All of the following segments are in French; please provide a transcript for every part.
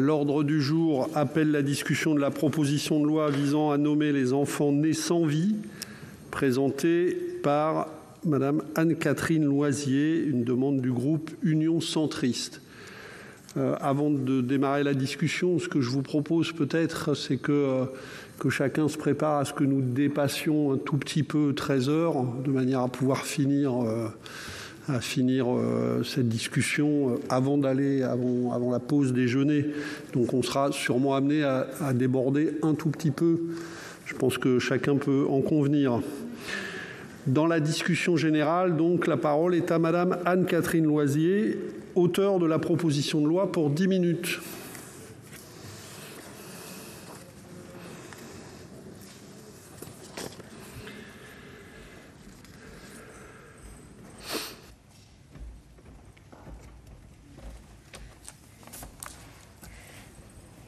L'ordre du jour appelle la discussion de la proposition de loi visant à nommer les enfants nés sans vie, présentée par Madame Anne-Catherine Loisier, une demande du groupe Union centriste. Avant de démarrer la discussion, ce que je vous propose peut-être, c'est que chacun se prépare à ce que nous dépassions un tout petit peu 13 heures, de manière à pouvoir finir cette discussion avant la pause déjeuner. Donc on sera sûrement amené à déborder un tout petit peu. Je pense que chacun peut en convenir. Dans la discussion générale, donc, la parole est à Madame Anne-Catherine Loisier, auteure de la proposition de loi, pour 10 minutes.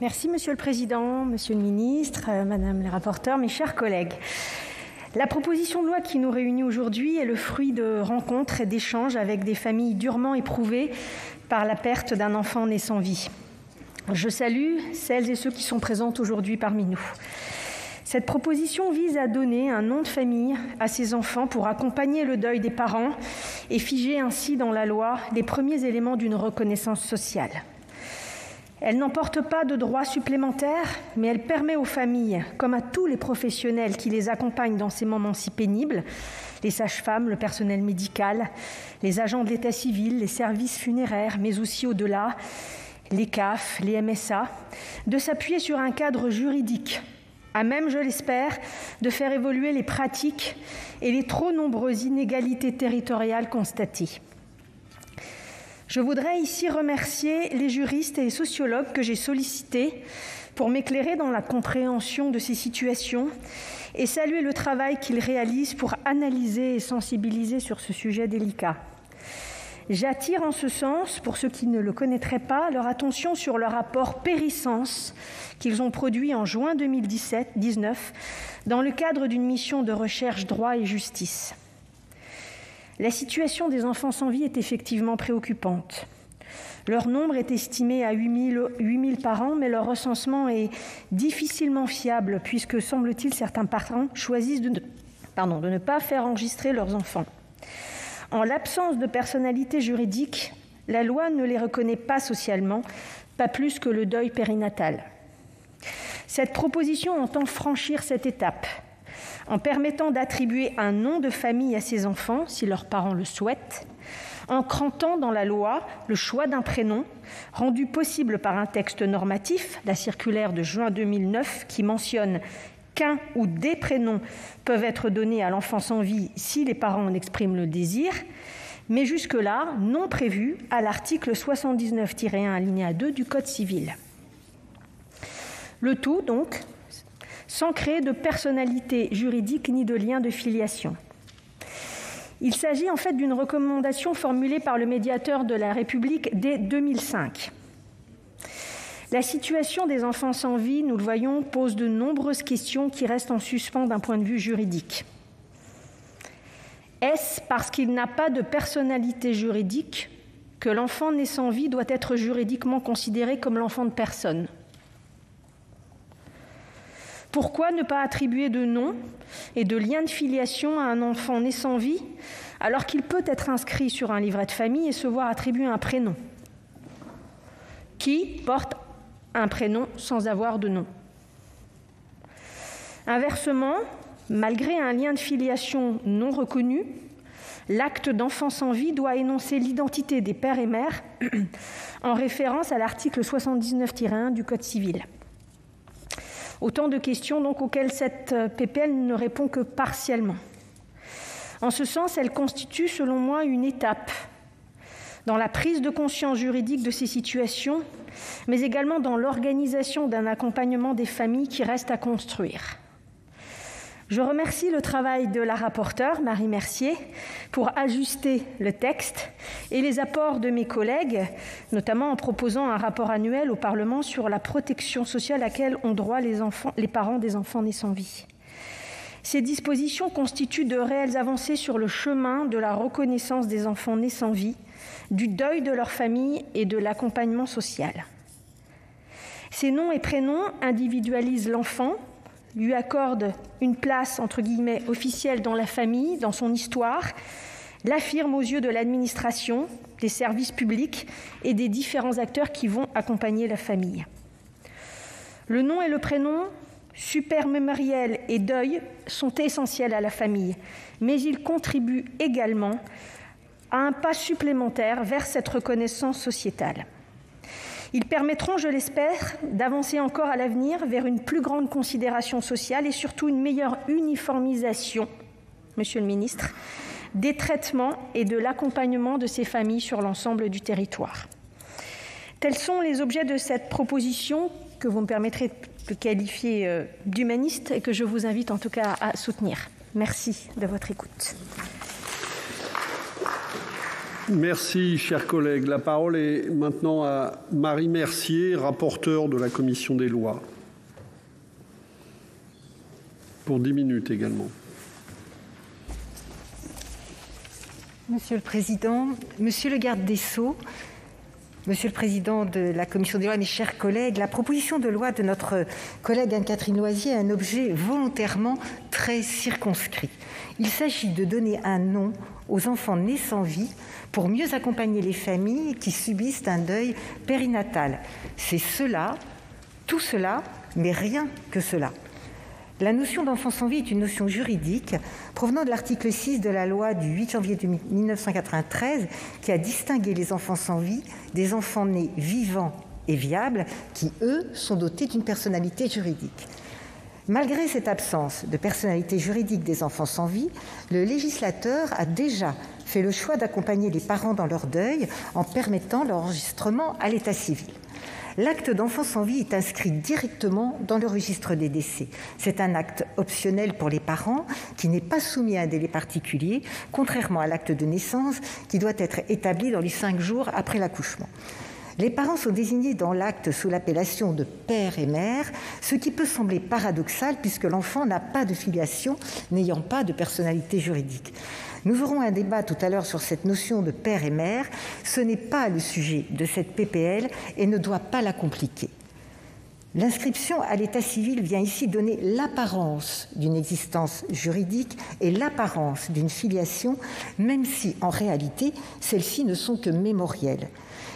Merci Monsieur le Président, Monsieur le Ministre, Madame la rapporteure, mes chers collègues. La proposition de loi qui nous réunit aujourd'hui est le fruit de rencontres et d'échanges avec des familles durement éprouvées par la perte d'un enfant né sans vie. Je salue celles et ceux qui sont présents aujourd'hui parmi nous. Cette proposition vise à donner un nom de famille à ces enfants pour accompagner le deuil des parents et figer ainsi dans la loi les premiers éléments d'une reconnaissance sociale. Elle n'emporte pas de droits supplémentaires, mais elle permet aux familles, comme à tous les professionnels qui les accompagnent dans ces moments si pénibles, les sages-femmes, le personnel médical, les agents de l'état civil, les services funéraires, mais aussi au-delà, les CAF, les MSA, de s'appuyer sur un cadre juridique, à même, je l'espère, de faire évoluer les pratiques et les trop nombreuses inégalités territoriales constatées. Je voudrais ici remercier les juristes et les sociologues que j'ai sollicités pour m'éclairer dans la compréhension de ces situations et saluer le travail qu'ils réalisent pour analyser et sensibiliser sur ce sujet délicat. J'attire en ce sens, pour ceux qui ne le connaîtraient pas, leur attention sur le rapport Périssense qu'ils ont produit en juin 2019 dans le cadre d'une mission de recherche droit et justice. La situation des enfants sans vie est effectivement préoccupante. Leur nombre est estimé à 8 000 par an, mais leur recensement est difficilement fiable puisque, semble-t-il, certains parents choisissent de ne pas faire enregistrer leurs enfants. En l'absence de personnalité juridique, la loi ne les reconnaît pas socialement, pas plus que le deuil périnatal. Cette proposition entend franchir cette étape en permettant d'attribuer un nom de famille à ces enfants, si leurs parents le souhaitent, en crantant dans la loi le choix d'un prénom, rendu possible par un texte normatif, la circulaire de juin 2009, qui mentionne qu'un ou des prénoms peuvent être donnés à l'enfant sans vie si les parents en expriment le désir, mais jusque-là non prévu à l'article 79-1 alinéa 2 du Code civil. Le tout, donc, sans créer de personnalité juridique ni de lien de filiation. Il s'agit en fait d'une recommandation formulée par le médiateur de la République dès 2005. La situation des enfants sans vie, nous le voyons, pose de nombreuses questions qui restent en suspens d'un point de vue juridique. Est-ce parce qu'il n'a pas de personnalité juridique que l'enfant né sans vie doit être juridiquement considéré comme l'enfant de personne ? Pourquoi ne pas attribuer de nom et de lien de filiation à un enfant né sans vie alors qu'il peut être inscrit sur un livret de famille et se voir attribuer un prénom ? Qui porte un prénom sans avoir de nom ? Inversement, malgré un lien de filiation non reconnu, l'acte d'enfant sans vie doit énoncer l'identité des pères et mères en référence à l'article 79-1 du Code civil. Autant de questions donc auxquelles cette PPL ne répond que partiellement. En ce sens, elle constitue, selon moi, une étape dans la prise de conscience juridique de ces situations, mais également dans l'organisation d'un accompagnement des familles qui reste à construire. Je remercie le travail de la rapporteure, Marie Mercier, pour ajuster le texte et les apports de mes collègues, notamment en proposant un rapport annuel au Parlement sur la protection sociale à laquelle ont droit les parents des enfants nés sans vie. Ces dispositions constituent de réelles avancées sur le chemin de la reconnaissance des enfants nés sans vie, du deuil de leur famille et de l'accompagnement social. Ces noms et prénoms individualisent l'enfant, lui accordent une place, entre guillemets, officielle dans la famille, dans son histoire, l'affirment aux yeux de l'administration, des services publics et des différents acteurs qui vont accompagner la famille. Le nom et le prénom, supermémoriel et deuil, sont essentiels à la famille, mais ils contribuent également à un pas supplémentaire vers cette reconnaissance sociétale. Ils permettront, je l'espère, d'avancer encore à l'avenir vers une plus grande considération sociale et surtout une meilleure uniformisation, Monsieur le Ministre, des traitements et de l'accompagnement de ces familles sur l'ensemble du territoire. Tels sont les objets de cette proposition que vous me permettrez de qualifier d'humaniste et que je vous invite en tout cas à soutenir. Merci de votre écoute. Merci, chers collègues. La parole est maintenant à Marie Mercier, rapporteure de la Commission des lois. Pour 10 minutes également. Monsieur le Président, Monsieur le Garde des Sceaux, Monsieur le Président de la Commission des lois, mes chers collègues, la proposition de loi de notre collègue Anne-Catherine Loisier a un objet volontairement très circonscrit. Il s'agit de donner un nom aux enfants nés sans vie pour mieux accompagner les familles qui subissent un deuil périnatal. C'est cela, tout cela, mais rien que cela. La notion d'enfant sans vie est une notion juridique provenant de l'article 6 de la loi du 8 janvier 1993 qui a distingué les enfants sans vie des enfants nés vivants et viables qui, eux, sont dotés d'une personnalité juridique. Malgré cette absence de personnalité juridique des enfants sans vie, le législateur a déjà fait le choix d'accompagner les parents dans leur deuil en permettant leur enregistrement à l'état civil. L'acte d'enfant sans vie est inscrit directement dans le registre des décès. C'est un acte optionnel pour les parents qui n'est pas soumis à un délai particulier, contrairement à l'acte de naissance qui doit être établi dans les 5 jours après l'accouchement. Les parents sont désignés dans l'acte sous l'appellation de père et mère, ce qui peut sembler paradoxal puisque l'enfant n'a pas de filiation, n'ayant pas de personnalité juridique. Nous aurons un débat tout à l'heure sur cette notion de père et mère. Ce n'est pas le sujet de cette PPL et ne doit pas la compliquer. L'inscription à l'état civil vient ici donner l'apparence d'une existence juridique et l'apparence d'une filiation, même si, en réalité, celles-ci ne sont que mémorielles.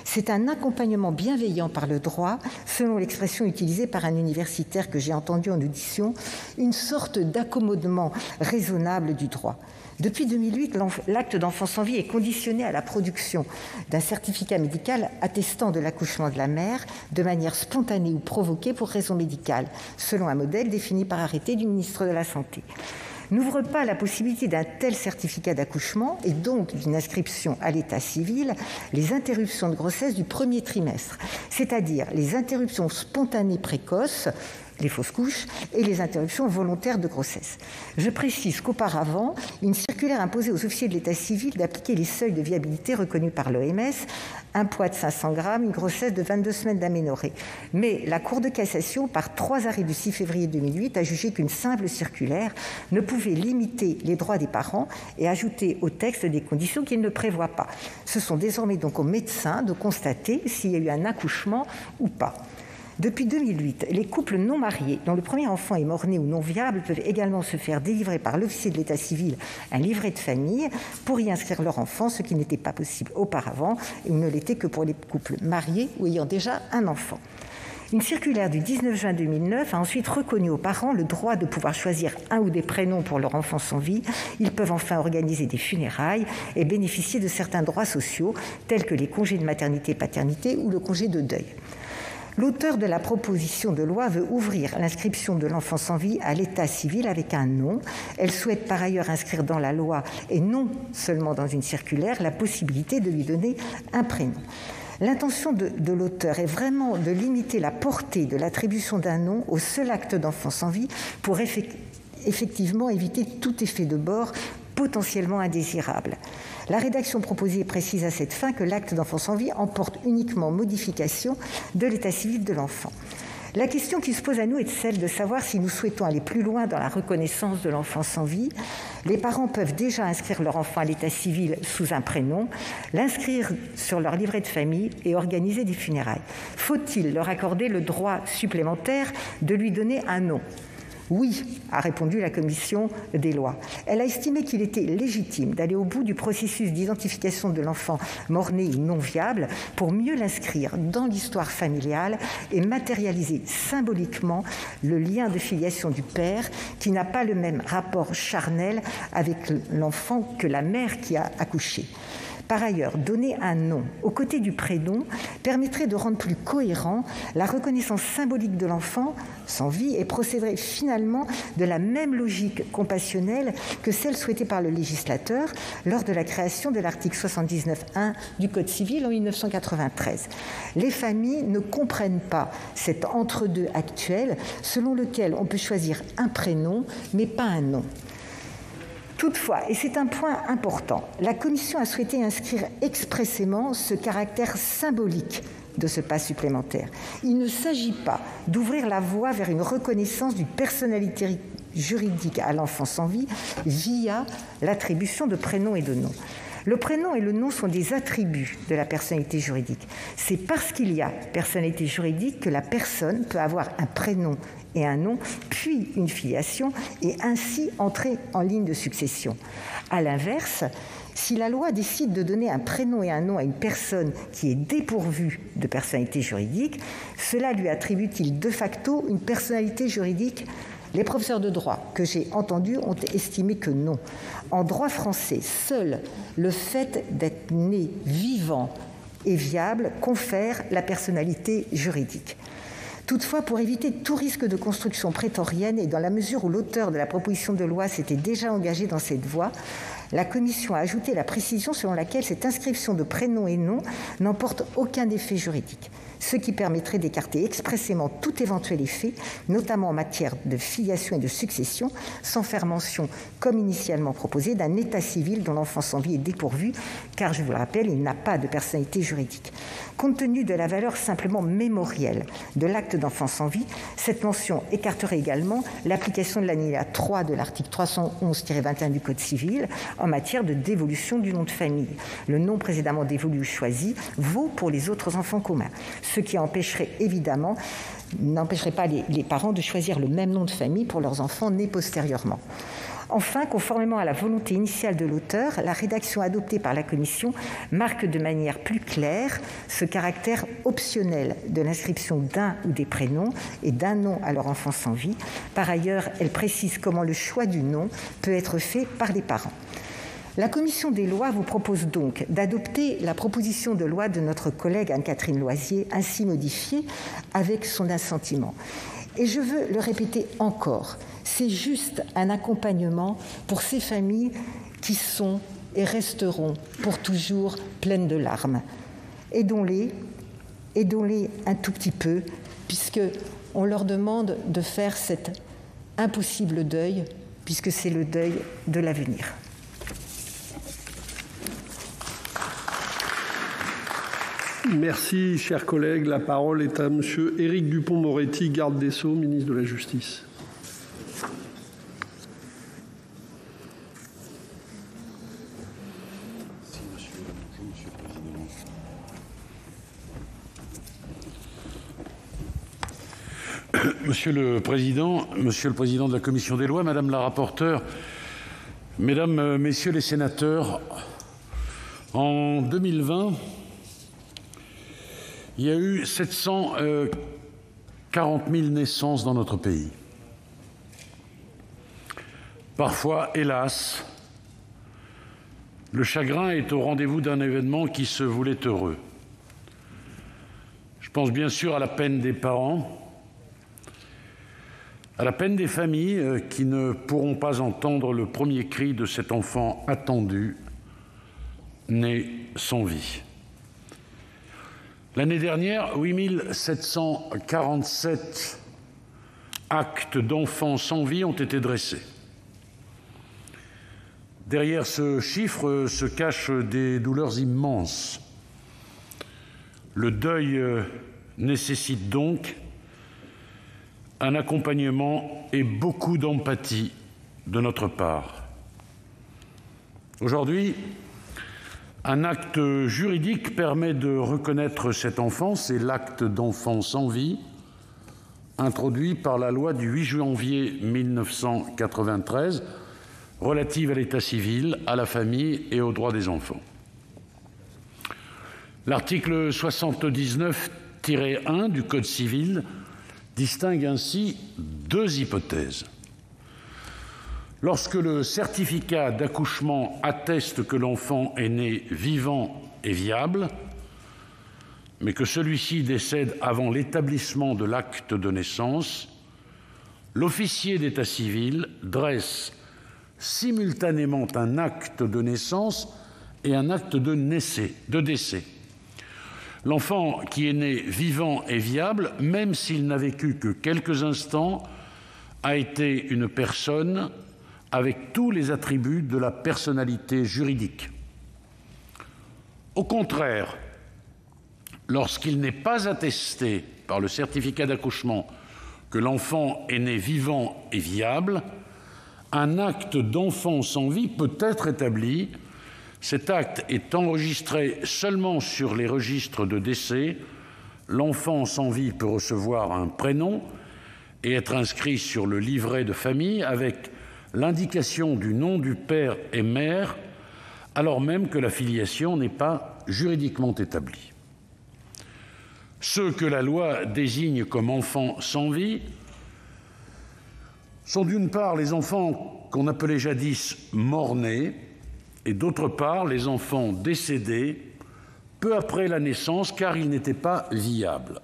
C'est un accompagnement bienveillant par le droit, selon l'expression utilisée par un universitaire que j'ai entendu en audition, une sorte d'accommodement raisonnable du droit. Depuis 2008, l'acte d'enfant sans vie est conditionné à la production d'un certificat médical attestant de l'accouchement de la mère de manière spontanée ou provoquée pour raison médicale, selon un modèle défini par arrêté du ministre de la Santé. N'ouvre pas la possibilité d'un tel certificat d'accouchement et donc d'une inscription à l'état civil les interruptions de grossesse du premier trimestre, c'est-à-dire les interruptions spontanées précoces, les fausses couches et les interruptions volontaires de grossesse. Je précise qu'auparavant, une circulaire imposait aux officiers de l'état civil d'appliquer les seuils de viabilité reconnus par l'OMS, un poids de 500 grammes, une grossesse de 22 semaines d'aménorrhée. Mais la Cour de cassation, par 3 arrêts du 6 février 2008, a jugé qu'une simple circulaire ne pouvait limiter les droits des parents et ajouter au texte des conditions qu'il ne prévoit pas. Ce sont désormais donc aux médecins de constater s'il y a eu un accouchement ou pas. Depuis 2008, les couples non mariés dont le premier enfant est mort-né ou non viable peuvent également se faire délivrer par l'officier de l'état civil un livret de famille pour y inscrire leur enfant, ce qui n'était pas possible auparavant et ne l'était que pour les couples mariés ou ayant déjà un enfant. Une circulaire du 19 juin 2009 a ensuite reconnu aux parents le droit de pouvoir choisir un ou des prénoms pour leur enfant sans vie. Ils peuvent enfin organiser des funérailles et bénéficier de certains droits sociaux tels que les congés de maternité et paternité ou le congé de deuil. L'auteur de la proposition de loi veut ouvrir l'inscription de l'enfant sans vie à l'état civil avec un nom. Elle souhaite par ailleurs inscrire dans la loi, et non seulement dans une circulaire, la possibilité de lui donner un prénom. L'intention de l'auteur est vraiment de limiter la portée de l'attribution d'un nom au seul acte d'enfant sans vie pour effectivement éviter tout effet de bord potentiellement indésirable. La rédaction proposée précise à cette fin que l'acte d'enfant sans vie emporte uniquement modification de l'état civil de l'enfant. La question qui se pose à nous est celle de savoir si nous souhaitons aller plus loin dans la reconnaissance de l'enfant sans vie. Les parents peuvent déjà inscrire leur enfant à l'état civil sous un prénom, l'inscrire sur leur livret de famille et organiser des funérailles. Faut-il leur accorder le droit supplémentaire de lui donner un nom ? Oui, a répondu la commission des lois. Elle a estimé qu'il était légitime d'aller au bout du processus d'identification de l'enfant mort-né ou non viable pour mieux l'inscrire dans l'histoire familiale et matérialiser symboliquement le lien de filiation du père qui n'a pas le même rapport charnel avec l'enfant que la mère qui a accouché. Par ailleurs, donner un nom aux côtés du prénom permettrait de rendre plus cohérent la reconnaissance symbolique de l'enfant sans vie et procéderait finalement de la même logique compassionnelle que celle souhaitée par le législateur lors de la création de l'article 79.1 du Code civil en 1993. Les familles ne comprennent pas cet entre-deux actuel selon lequel on peut choisir un prénom mais pas un nom. Toutefois, et c'est un point important, la Commission a souhaité inscrire expressément ce caractère symbolique de ce pas supplémentaire. Il ne s'agit pas d'ouvrir la voie vers une reconnaissance d'une personnalité juridique à l'enfant sans vie via l'attribution de prénoms et de noms. Le prénom et le nom sont des attributs de la personnalité juridique. C'est parce qu'il y a personnalité juridique que la personne peut avoir un prénom et un nom, puis une filiation, et ainsi entrer en ligne de succession. À l'inverse, si la loi décide de donner un prénom et un nom à une personne qui est dépourvue de personnalité juridique, cela lui attribue-t-il de facto une personnalité juridique ? Les professeurs de droit que j'ai entendus ont estimé que non. En droit français, seul le fait d'être né vivant et viable confère la personnalité juridique. Toutefois, pour éviter tout risque de construction prétorienne et dans la mesure où l'auteur de la proposition de loi s'était déjà engagé dans cette voie, la Commission a ajouté la précision selon laquelle cette inscription de prénom et nom n'emporte aucun effet juridique, ce qui permettrait d'écarter expressément tout éventuel effet, notamment en matière de filiation et de succession, sans faire mention, comme initialement proposé, d'un état civil dont l'enfant sans vie est dépourvu, car, je vous le rappelle, il n'a pas de personnalité juridique. Compte tenu de la valeur simplement mémorielle de l'acte d'enfant sans vie, cette mention écarterait également l'application de l'alinéa 3 de l'article 311-21 du Code civil en matière de dévolution du nom de famille. Le nom précédemment dévolu ou choisi vaut pour les autres enfants communs, ce qui n'empêcherait pas les parents de choisir le même nom de famille pour leurs enfants nés postérieurement. Enfin, conformément à la volonté initiale de l'auteur, la rédaction adoptée par la Commission marque de manière plus claire ce caractère optionnel de l'inscription d'un ou des prénoms et d'un nom à leur enfant sans vie. Par ailleurs, elle précise comment le choix du nom peut être fait par les parents. La Commission des lois vous propose donc d'adopter la proposition de loi de notre collègue Anne-Catherine Loisier, ainsi modifiée, avec son assentiment. Et je veux le répéter encore, c'est juste un accompagnement pour ces familles qui sont et resteront pour toujours pleines de larmes. Aidons-les un tout petit peu, puisqu'on leur demande de faire cet impossible deuil, puisque c'est le deuil de l'avenir. Merci, chers collègues. La parole est à monsieur Éric Dupond-Moretti, garde des Sceaux, ministre de la Justice. Monsieur le Président de la Commission des lois, Madame la rapporteure, Mesdames, Messieurs les sénateurs, en 2020, il y a eu 740 000 naissances dans notre pays. Parfois, hélas, le chagrin est au rendez-vous d'un événement qui se voulait heureux. Je pense bien sûr à la peine des parents, à la peine des familles qui ne pourront pas entendre le premier cri de cet enfant attendu, né sans vie. L'année dernière, 8 747 actes d'enfants sans vie ont été dressés. Derrière ce chiffre se cachent des douleurs immenses. Le deuil nécessite donc un accompagnement et beaucoup d'empathie de notre part. Aujourd'hui, un acte juridique permet de reconnaître cet enfant, c'est l'acte d'enfant sans vie, introduit par la loi du 8 janvier 1993 relative à l'état civil, à la famille et aux droits des enfants. L'article 79-1 du Code civil distingue ainsi deux hypothèses. Lorsque le certificat d'accouchement atteste que l'enfant est né vivant et viable, mais que celui-ci décède avant l'établissement de l'acte de naissance, l'officier d'état civil dresse simultanément un acte de naissance et un acte de décès. L'enfant qui est né vivant et viable, même s'il n'a vécu que quelques instants, a été une personne avec tous les attributs de la personnalité juridique. Au contraire, lorsqu'il n'est pas attesté par le certificat d'accouchement que l'enfant est né vivant et viable, un acte d'enfant sans vie peut être établi. Cet acte est enregistré seulement sur les registres de décès. L'enfant sans vie peut recevoir un prénom et être inscrit sur le livret de famille avec l'indication du nom du père et mère, alors même que la filiation n'est pas juridiquement établie. Ceux que la loi désigne comme enfants sans vie sont d'une part les enfants qu'on appelait jadis morts-nés et d'autre part les enfants décédés peu après la naissance car ils n'étaient pas viables.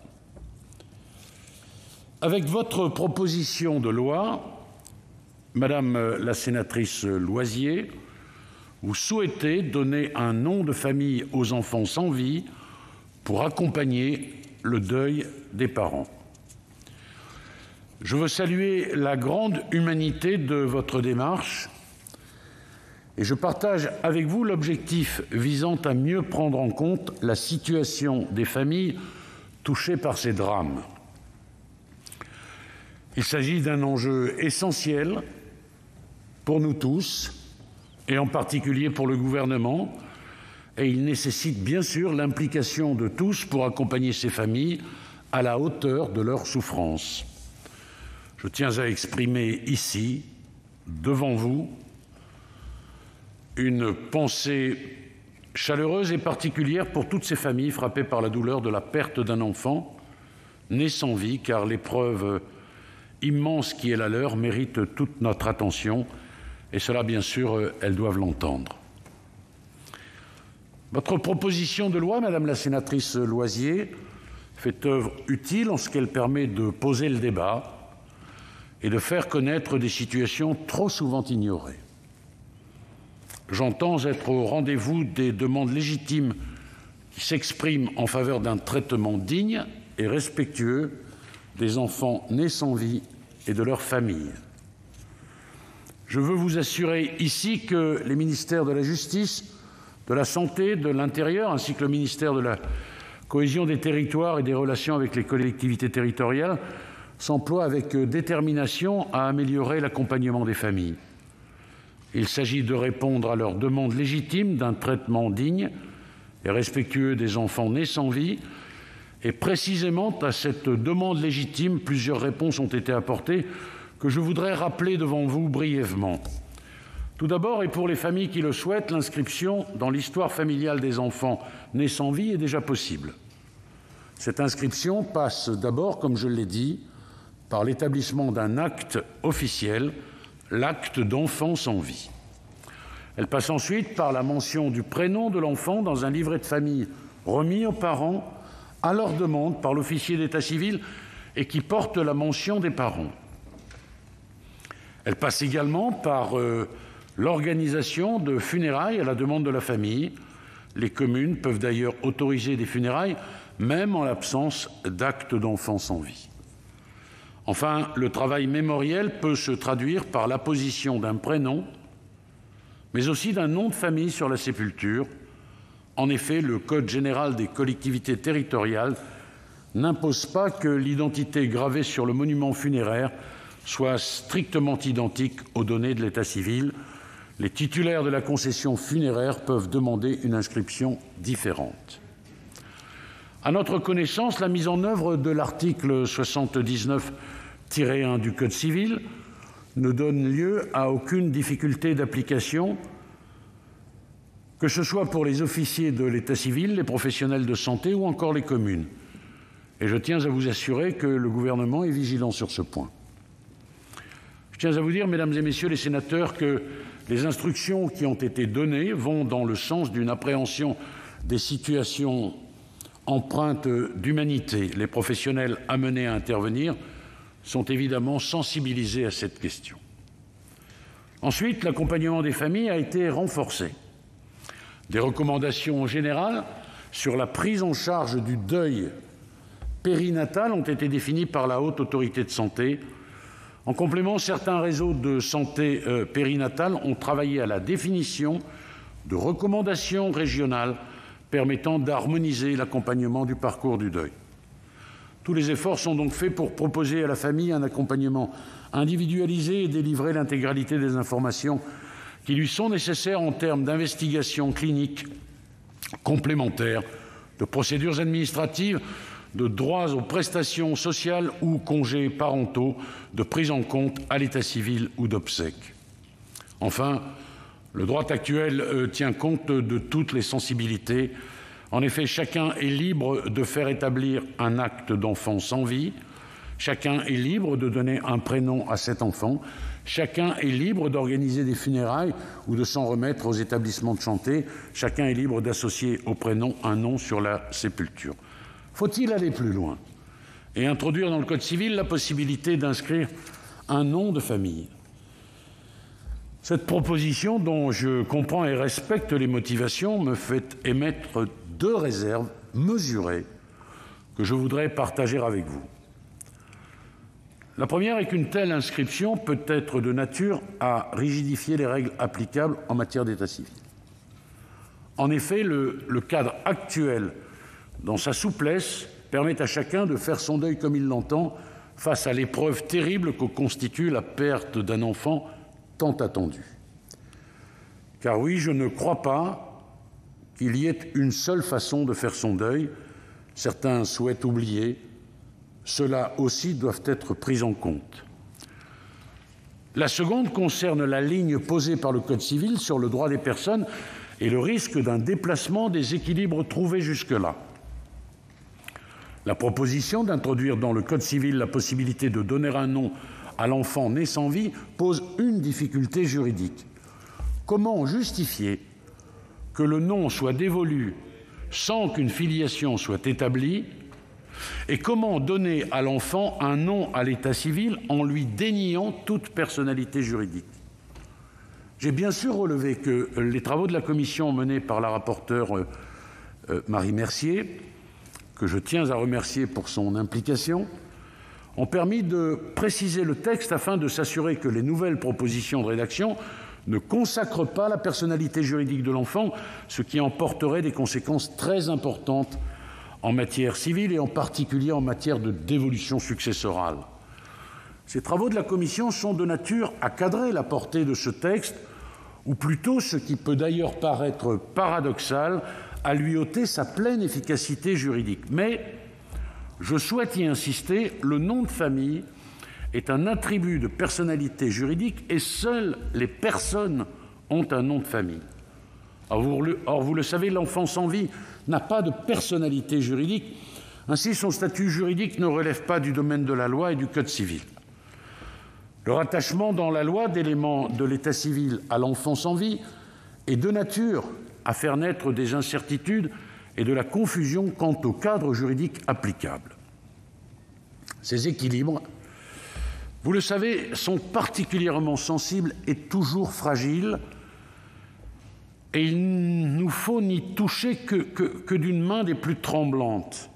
Avec votre proposition de loi, Madame la sénatrice Loisier, vous souhaitez donner un nom de famille aux enfants sans vie pour accompagner le deuil des parents. Je veux saluer la grande humanité de votre démarche et je partage avec vous l'objectif visant à mieux prendre en compte la situation des familles touchées par ces drames. Il s'agit d'un enjeu essentiel pour nous tous, et en particulier pour le gouvernement, et il nécessite bien sûr l'implication de tous pour accompagner ces familles à la hauteur de leurs souffrances. Je tiens à exprimer ici, devant vous, une pensée chaleureuse et particulière pour toutes ces familles frappées par la douleur de la perte d'un enfant né sans vie, car l'épreuve immense qui est la leur mérite toute notre attention, et cela, bien sûr, elles doivent l'entendre. Votre proposition de loi, Madame la sénatrice Loisier, fait œuvre utile en ce qu'elle permet de poser le débat et de faire connaître des situations trop souvent ignorées. J'entends être au rendez-vous des demandes légitimes qui s'expriment en faveur d'un traitement digne et respectueux des enfants nés sans vie et de leurs familles. Je veux vous assurer ici que les ministères de la Justice, de la Santé, de l'Intérieur, ainsi que le ministère de la Cohésion des territoires et des relations avec les collectivités territoriales s'emploient avec détermination à améliorer l'accompagnement des familles. Il s'agit de répondre à leurs demandes légitimes d'un traitement digne et respectueux des enfants nés sans vie. Et précisément à cette demande légitime, plusieurs réponses ont été apportées que je voudrais rappeler devant vous brièvement. Tout d'abord, et pour les familles qui le souhaitent, l'inscription dans l'histoire familiale des enfants nés sans vie est déjà possible. Cette inscription passe d'abord, comme je l'ai dit, par l'établissement d'un acte officiel, l'acte d'enfant sans vie. Elle passe ensuite par la mention du prénom de l'enfant dans un livret de famille remis aux parents à leur demande par l'officier d'état civil et qui porte la mention des parents. Elle passe également par l'organisation de funérailles à la demande de la famille. Les communes peuvent d'ailleurs autoriser des funérailles même en l'absence d'acte d'enfant sans vie. Enfin, le travail mémoriel peut se traduire par l'apposition d'un prénom, mais aussi d'un nom de famille sur la sépulture. En effet, le Code général des collectivités territoriales n'impose pas que l'identité gravée sur le monument funéraire soit strictement identique aux données de l'état civil. Les titulaires de la concession funéraire peuvent demander une inscription différente. À notre connaissance, la mise en œuvre de l'article 79-1 du Code civil ne donne lieu à aucune difficulté d'application, que ce soit pour les officiers de l'état civil, les professionnels de santé ou encore les communes. Et je tiens à vous assurer que le gouvernement est vigilant sur ce point. Je tiens à vous dire, mesdames et messieurs les sénateurs, que les instructions qui ont été données vont dans le sens d'une appréhension des situations empreintes d'humanité. Les professionnels amenés à intervenir sont évidemment sensibilisés à cette question. Ensuite, l'accompagnement des familles a été renforcé. Des recommandations générales sur la prise en charge du deuil périnatal ont été définies par la Haute Autorité de Santé. En complément, certains réseaux de santé périnatale ont travaillé à la définition de recommandations régionales permettant d'harmoniser l'accompagnement du parcours du deuil. Tous les efforts sont donc faits pour proposer à la famille un accompagnement individualisé et délivrer l'intégralité des informations qui lui sont nécessaires en termes d'investigation clinique complémentaires, de procédures administratives, de droits aux prestations sociales ou congés parentaux, de prise en compte à l'état civil ou d'obsèques. Enfin, le droit actuel tient compte de toutes les sensibilités. En effet, chacun est libre de faire établir un acte d'enfant sans vie, chacun est libre de donner un prénom à cet enfant, chacun est libre d'organiser des funérailles ou de s'en remettre aux établissements de santé, chacun est libre d'associer au prénom un nom sur la sépulture. Faut-il aller plus loin et introduire dans le Code civil la possibilité d'inscrire un nom de famille ? Cette proposition, dont je comprends et respecte les motivations, me fait émettre deux réserves mesurées que je voudrais partager avec vous. La première est qu'une telle inscription peut être de nature à rigidifier les règles applicables en matière d'état civil. En effet, le cadre actuel, dans sa souplesse, permet à chacun de faire son deuil comme il l'entend face à l'épreuve terrible que constitue la perte d'un enfant tant attendu. Car oui, je ne crois pas qu'il y ait une seule façon de faire son deuil. Certains souhaitent oublier. Ceux-là aussi doivent être pris en compte. La seconde concerne la ligne posée par le Code civil sur le droit des personnes et le risque d'un déplacement des équilibres trouvés jusque-là. La proposition d'introduire dans le Code civil la possibilité de donner un nom à l'enfant né sans vie pose une difficulté juridique. Comment justifier que le nom soit dévolu sans qu'une filiation soit établie, et comment donner à l'enfant un nom à l'état civil en lui déniant toute personnalité juridique? J'ai bien sûr relevé que les travaux de la commission menés par la rapporteure Marie Mercier, que je tiens à remercier pour son implication, ont permis de préciser le texte afin de s'assurer que les nouvelles propositions de rédaction ne consacrent pas la personnalité juridique de l'enfant, ce qui emporterait des conséquences très importantes en matière civile et en particulier en matière de dévolution successorale. Ces travaux de la commission sont de nature à cadrer la portée de ce texte, ou plutôt, ce qui peut d'ailleurs paraître paradoxal, à lui ôter sa pleine efficacité juridique. Mais, je souhaite y insister, le nom de famille est un attribut de personnalité juridique et seules les personnes ont un nom de famille. Or, vous le savez, l'enfant sans vie n'a pas de personnalité juridique. Ainsi, son statut juridique ne relève pas du domaine de la loi et du Code civil. Le rattachement dans la loi d'éléments de l'état civil à l'enfant sans vie est de nature à faire naître des incertitudes et de la confusion quant au cadre juridique applicable. Ces équilibres, vous le savez, sont particulièrement sensibles et toujours fragiles, et il nous faut n'y toucher que d'une main des plus tremblantes.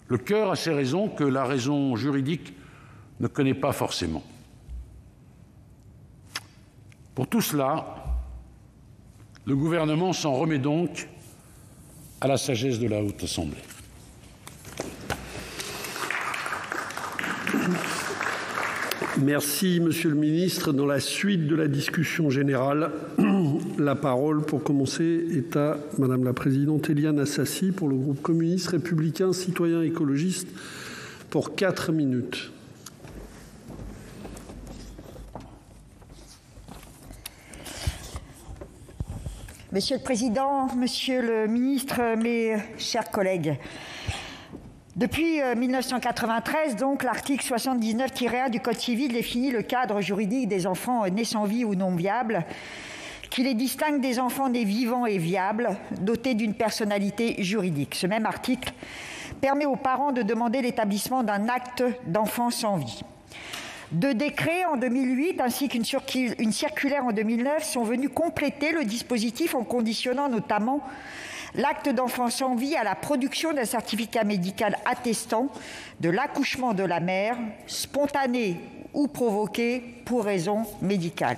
Le cœur a ses raisons que la raison juridique ne connaît pas forcément. Pour tout cela, le gouvernement s'en remet donc à la sagesse de la Haute Assemblée. Merci, Monsieur le Ministre. Dans la suite de la discussion générale, la parole pour commencer est à Madame la Présidente Éliane Assassi pour le groupe communiste, républicain, citoyen, écologiste pour 4 minutes. Monsieur le Président, Monsieur le Ministre, mes chers collègues, depuis 1993, donc, l'article 79-1 du Code civil définit le cadre juridique des enfants nés sans vie ou non viables, qui les distingue des enfants nés vivants et viables, dotés d'une personnalité juridique. Ce même article permet aux parents de demander l'établissement d'un acte d'enfant sans vie. 2 décrets en 2008 ainsi qu'une circulaire en 2009 sont venus compléter le dispositif en conditionnant notamment l'acte d'enfant sans vie à la production d'un certificat médical attestant de l'accouchement de la mère, spontané ou provoqué pour raison médicale.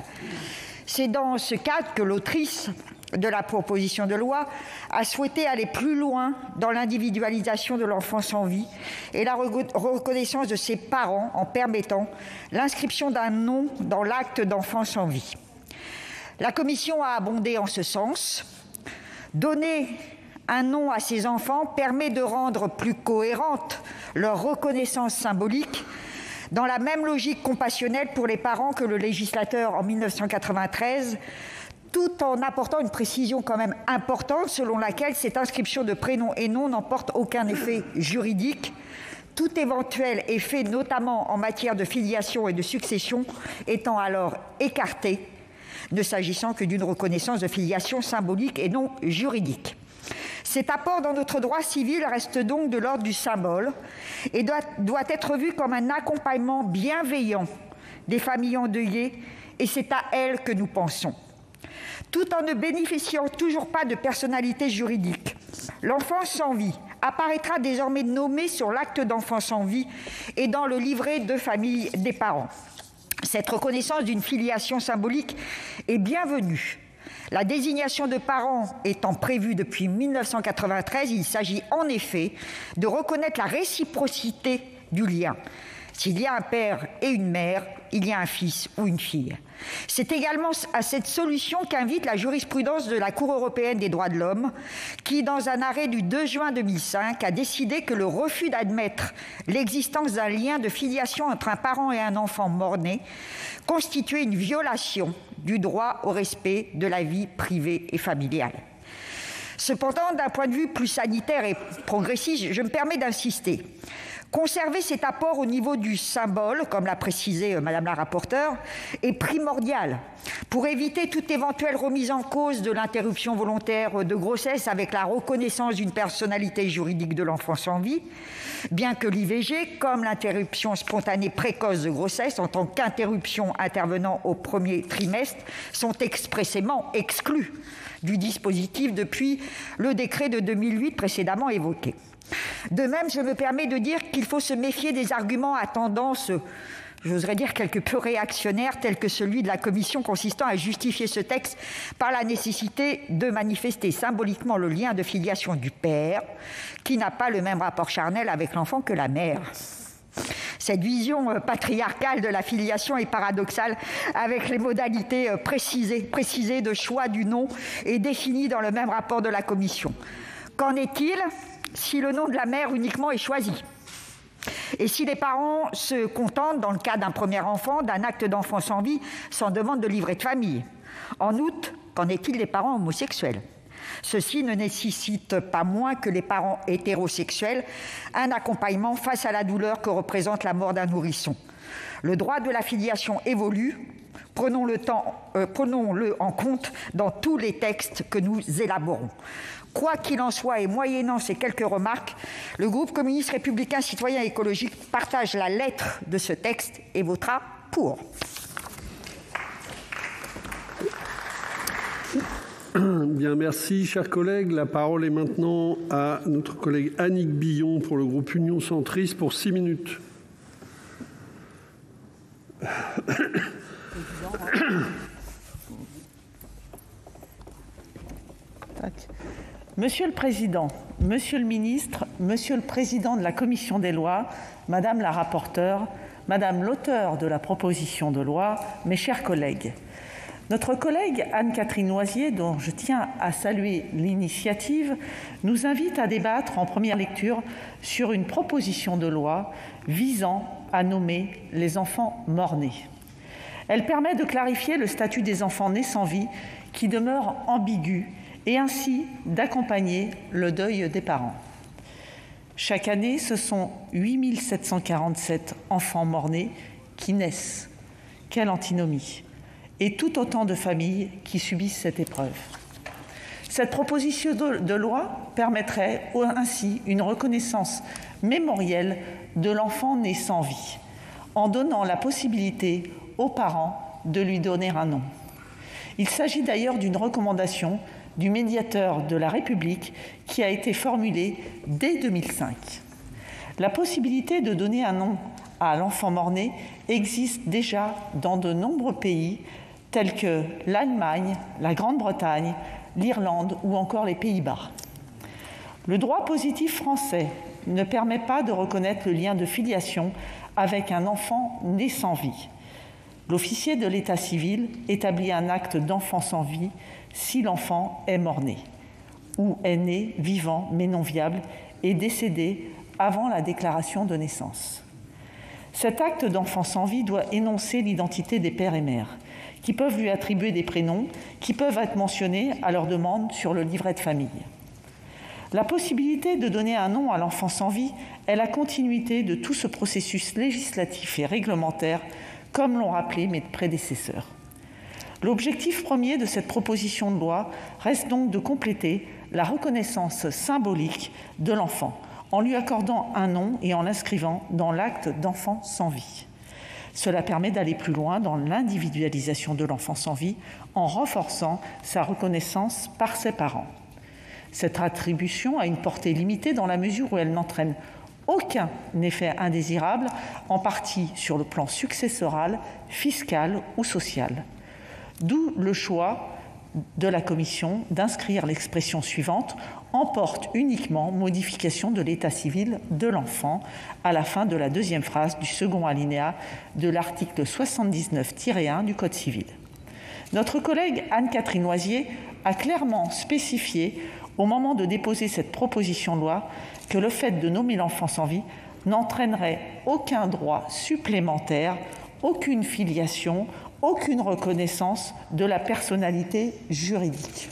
C'est dans ce cadre que l'autrice de la proposition de loi a souhaité aller plus loin dans l'individualisation de l'enfant sans vie et la reconnaissance de ses parents en permettant l'inscription d'un nom dans l'acte d'enfant sans vie. La Commission a abondé en ce sens. Donner un nom à ces enfants permet de rendre plus cohérente leur reconnaissance symbolique dans la même logique compassionnelle pour les parents que le législateur en 1993, tout en apportant une précision quand même importante selon laquelle cette inscription de prénom et nom n'emporte aucun effet juridique, tout éventuel effet, notamment en matière de filiation et de succession, étant alors écarté, ne s'agissant que d'une reconnaissance de filiation symbolique et non juridique. Cet apport dans notre droit civil reste donc de l'ordre du symbole et doit être vu comme un accompagnement bienveillant des familles endeuillées, et c'est à elles que nous pensons. Tout en ne bénéficiant toujours pas de personnalité juridique, l'enfant sans vie apparaîtra désormais nommé sur l'acte d'enfant sans vie et dans le livret de famille des parents. Cette reconnaissance d'une filiation symbolique est bienvenue. La désignation de parents étant prévue depuis 1993, il s'agit en effet de reconnaître la réciprocité du lien. S'il y a un père et une mère, il y a un fils ou une fille. C'est également à cette solution qu'invite la jurisprudence de la Cour européenne des droits de l'homme, qui, dans un arrêt du 2 juin 2005, a décidé que le refus d'admettre l'existence d'un lien de filiation entre un parent et un enfant mort-né constituait une violation du droit au respect de la vie privée et familiale. Cependant, d'un point de vue plus sanitaire et progressiste, je me permets d'insister. Conserver cet apport au niveau du symbole, comme l'a précisé Madame la rapporteure, est primordial pour éviter toute éventuelle remise en cause de l'interruption volontaire de grossesse avec la reconnaissance d'une personnalité juridique de l'enfant sans vie, bien que l'IVG, comme l'interruption spontanée précoce de grossesse en tant qu'interruption intervenant au premier trimestre, sont expressément exclus du dispositif depuis le décret de 2008 précédemment évoqué. De même, je me permets de dire qu'il faut se méfier des arguments à tendance, j'oserais dire quelque peu réactionnaire, tels que celui de la Commission consistant à justifier ce texte par la nécessité de manifester symboliquement le lien de filiation du père, qui n'a pas le même rapport charnel avec l'enfant que la mère. Cette vision patriarcale de la filiation est paradoxale avec les modalités précisées de choix du nom et définies dans le même rapport de la Commission. Qu'en est-il si le nom de la mère uniquement est choisi? Et si les parents se contentent, dans le cas d'un premier enfant, d'un acte d'enfant sans vie, sans demande de livret de famille? En outre, qu'en est-il des parents homosexuels? Ceux-ci ne nécessitent pas moins que les parents hétérosexuels un accompagnement face à la douleur que représente la mort d'un nourrisson. Le droit de la filiation évolue. Prenons-le en compte dans tous les textes que nous élaborons. Quoi qu'il en soit, et moyennant ces quelques remarques, le groupe communiste républicain citoyen écologique partage la lettre de ce texte et votera pour. Bien, merci, chers collègues. La parole est maintenant à notre collègue Annick Billon pour le groupe Union centriste pour 6 minutes. Monsieur le Président, Monsieur le Ministre, Monsieur le Président de la Commission des lois, Madame la rapporteure, Madame l'auteure de la proposition de loi, mes chers collègues, notre collègue Anne-Catherine Loisier, dont je tiens à saluer l'initiative, nous invite à débattre en première lecture sur une proposition de loi visant à nommer les enfants mort-nés. Elle permet de clarifier le statut des enfants nés sans vie qui demeure ambigu et ainsi d'accompagner le deuil des parents. Chaque année, ce sont 8 747 enfants mort-nés qui naissent. Quelle antinomie! Et tout autant de familles qui subissent cette épreuve. Cette proposition de loi permettrait ainsi une reconnaissance mémorielle de l'enfant né sans vie, en donnant la possibilité aux parents de lui donner un nom. Il s'agit d'ailleurs d'une recommandation du médiateur de la République qui a été formulée dès 2005. La possibilité de donner un nom à l'enfant mort-né existe déjà dans de nombreux pays tels que l'Allemagne, la Grande-Bretagne, l'Irlande ou encore les Pays-Bas. Le droit positif français ne permet pas de reconnaître le lien de filiation avec un enfant né sans vie. L'officier de l'état civil établit un acte d'enfant sans vie si l'enfant est mort-né ou est né vivant mais non viable et décédé avant la déclaration de naissance. Cet acte d'enfant sans vie doit énoncer l'identité des pères et mères, qui peuvent lui attribuer des prénoms qui peuvent être mentionnés à leur demande sur le livret de famille. La possibilité de donner un nom à l'enfant sans vie est la continuité de tout ce processus législatif et réglementaire, comme l'ont rappelé mes prédécesseurs. L'objectif premier de cette proposition de loi reste donc de compléter la reconnaissance symbolique de l'enfant, en lui accordant un nom et en l'inscrivant dans l'acte d'enfant sans vie. Cela permet d'aller plus loin dans l'individualisation de l'enfant sans vie en renforçant sa reconnaissance par ses parents. Cette attribution a une portée limitée dans la mesure où elle n'entraîne aucun effet indésirable, en partie sur le plan successoral, fiscal ou social. D'où le choix de la Commission d'inscrire l'expression suivante « emporte uniquement modification de l'état civil de l'enfant » à la fin de la deuxième phrase du second alinéa de l'article 79-1 du Code civil. Notre collègue Anne-Catherine Loisier a clairement spécifié au moment de déposer cette proposition de loi que le fait de nommer l'enfant sans vie n'entraînerait aucun droit supplémentaire, aucune filiation, aucune reconnaissance de la personnalité juridique.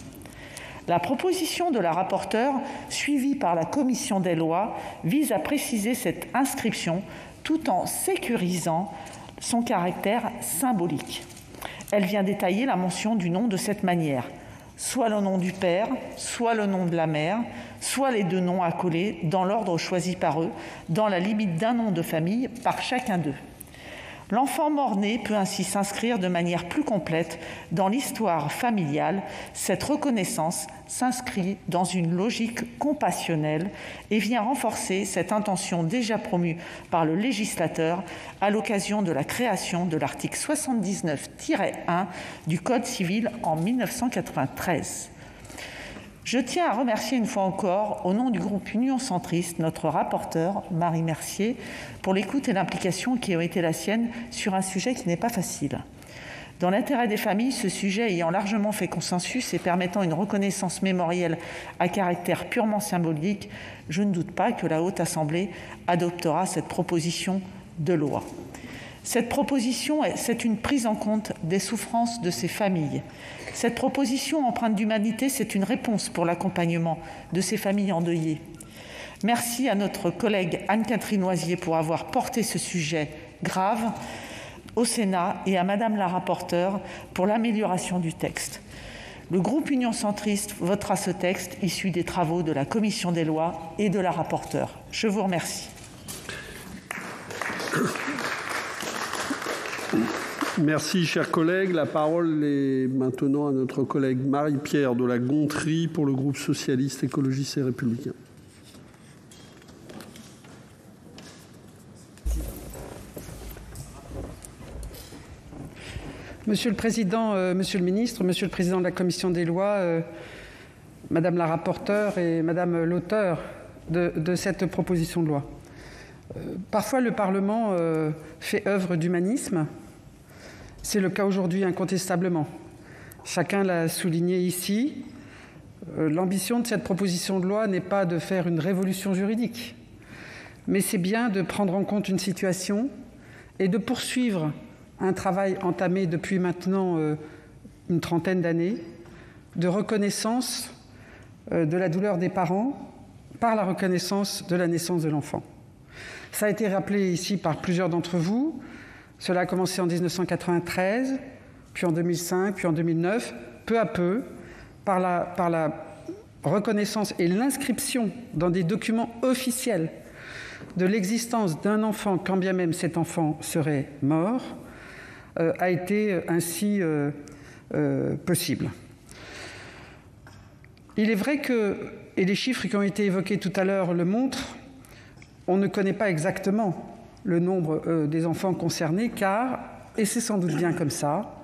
La proposition de la rapporteure, suivie par la commission des lois, vise à préciser cette inscription tout en sécurisant son caractère symbolique. Elle vient détailler la mention du nom de cette manière. Soit le nom du père, soit le nom de la mère, soit les deux noms accolés dans l'ordre choisi par eux, dans la limite d'un nom de famille par chacun d'eux. L'enfant mort-né peut ainsi s'inscrire de manière plus complète dans l'histoire familiale. Cette reconnaissance s'inscrit dans une logique compassionnelle et vient renforcer cette intention déjà promue par le législateur à l'occasion de la création de l'article 79-1 du Code civil en 1993. Je tiens à remercier une fois encore, au nom du groupe Union Centriste, notre rapporteure, Marie Mercier, pour l'écoute et l'implication qui ont été la sienne sur un sujet qui n'est pas facile. Dans l'intérêt des familles, ce sujet ayant largement fait consensus et permettant une reconnaissance mémorielle à caractère purement symbolique, je ne doute pas que la Haute Assemblée adoptera cette proposition de loi. Cette proposition, c'est une prise en compte des souffrances de ces familles. Cette proposition empreinte d'humanité, c'est une réponse pour l'accompagnement de ces familles endeuillées. Merci à notre collègue Anne-Catherine Loisier pour avoir porté ce sujet grave au Sénat et à Madame la rapporteure pour l'amélioration du texte. Le groupe Union Centriste votera ce texte issu des travaux de la Commission des lois et de la rapporteure. Je vous remercie. Merci, chers collègues. La parole est maintenant à notre collègue Marie-Pierre de La Gontrie pour le groupe socialiste, écologiste et républicain. Monsieur le Président, Monsieur le Ministre, Monsieur le Président de la Commission des lois, Madame la rapporteure et Madame l'auteure de cette proposition de loi. Parfois, le Parlement fait œuvre d'humanisme. C'est le cas aujourd'hui incontestablement. Chacun l'a souligné ici. L'ambition de cette proposition de loi n'est pas de faire une révolution juridique, mais c'est bien de prendre en compte une situation et de poursuivre un travail entamé depuis maintenant une trentaine d'années de reconnaissance de la douleur des parents par la reconnaissance de la naissance de l'enfant. Ça a été rappelé ici par plusieurs d'entre vous. Cela a commencé en 1993, puis en 2005, puis en 2009, peu à peu, par la reconnaissance et l'inscription dans des documents officiels de l'existence d'un enfant, quand bien même cet enfant serait mort, a été ainsi possible. Il est vrai que, et les chiffres qui ont été évoqués tout à l'heure le montrent, on ne connaît pas exactement le nombre des enfants concernés, car, et c'est sans doute bien comme ça,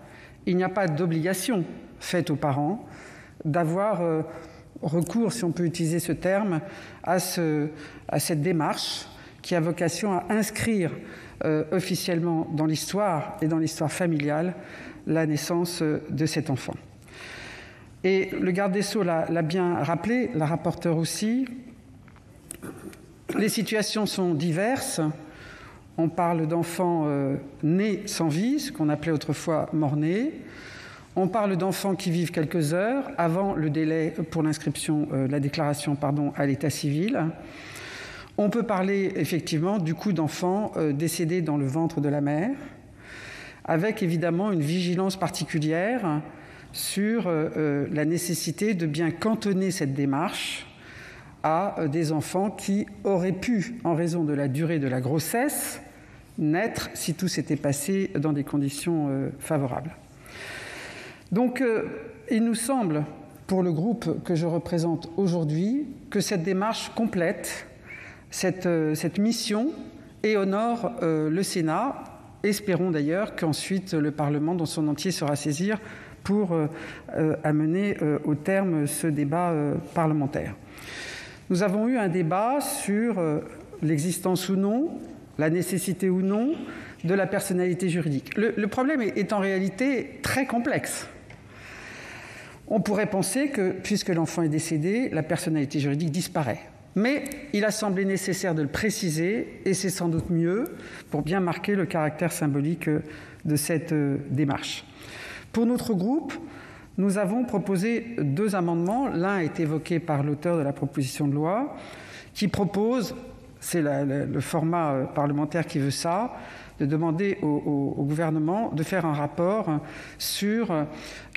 il n'y a pas d'obligation faite aux parents d'avoir recours, si on peut utiliser ce terme, à cette démarche qui a vocation à inscrire officiellement dans l'histoire et dans l'histoire familiale la naissance de cet enfant. Et le garde des Sceaux l'a bien rappelé, la rapporteure aussi, les situations sont diverses. On parle d'enfants nés sans vie, ce qu'on appelait autrefois mort-nés. On parle d'enfants qui vivent quelques heures avant le délai pour l'inscription, la déclaration à l'état civil. On peut parler effectivement du coup d'enfants décédés dans le ventre de la mère, avec évidemment une vigilance particulière sur la nécessité de bien cantonner cette démarche à des enfants qui auraient pu, en raison de la durée de la grossesse, naître si tout s'était passé dans des conditions favorables. Donc, il nous semble, pour le groupe que je représente aujourd'hui, que cette démarche complète cette mission et honore le Sénat. Espérons d'ailleurs qu'ensuite le Parlement dans son entier sera saisi pour amener au terme ce débat parlementaire. Nous avons eu un débat sur l'existence ou non, la nécessité ou non de la personnalité juridique. Le problème est en réalité très complexe. On pourrait penser que, puisque l'enfant est décédé, la personnalité juridique disparaît. Mais il a semblé nécessaire de le préciser, et c'est sans doute mieux pour bien marquer le caractère symbolique de cette démarche. Pour notre groupe, nous avons proposé 2 amendements. L'un est évoqué par l'auteur de la proposition de loi, qui propose, c'est le format parlementaire qui veut ça, de demander au gouvernement de faire un rapport sur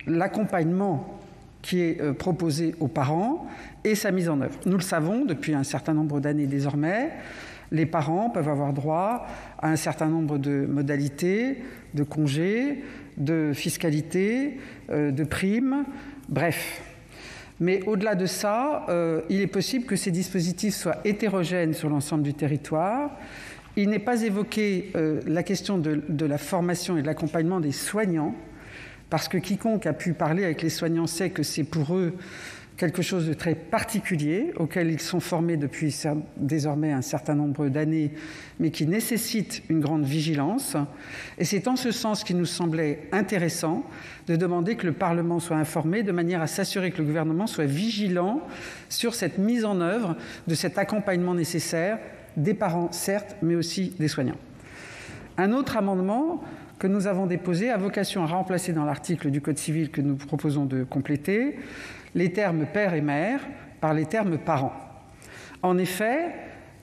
l'accompagnement qui est proposé aux parents et sa mise en œuvre. Nous le savons depuis un certain nombre d'années désormais, les parents peuvent avoir droit à un certain nombre de modalités, de congés, de fiscalité, de primes, bref. Mais au-delà de ça, il est possible que ces dispositifs soient hétérogènes sur l'ensemble du territoire. Il n'est pas évoqué la question de la formation et de l'accompagnement des soignants, parce que quiconque a pu parler avec les soignants sait que c'est pour eux quelque chose de très particulier, auquel ils sont formés depuis désormais un certain nombre d'années, mais qui nécessite une grande vigilance. Et c'est en ce sens qu'il nous semblait intéressant de demander que le Parlement soit informé, de manière à s'assurer que le gouvernement soit vigilant sur cette mise en œuvre de cet accompagnement nécessaire des parents, certes, mais aussi des soignants. Un autre amendement que nous avons déposé a vocation à remplacer dans l'article du Code civil que nous proposons de compléter les termes « père » et « mère » par les termes « parents ». En effet,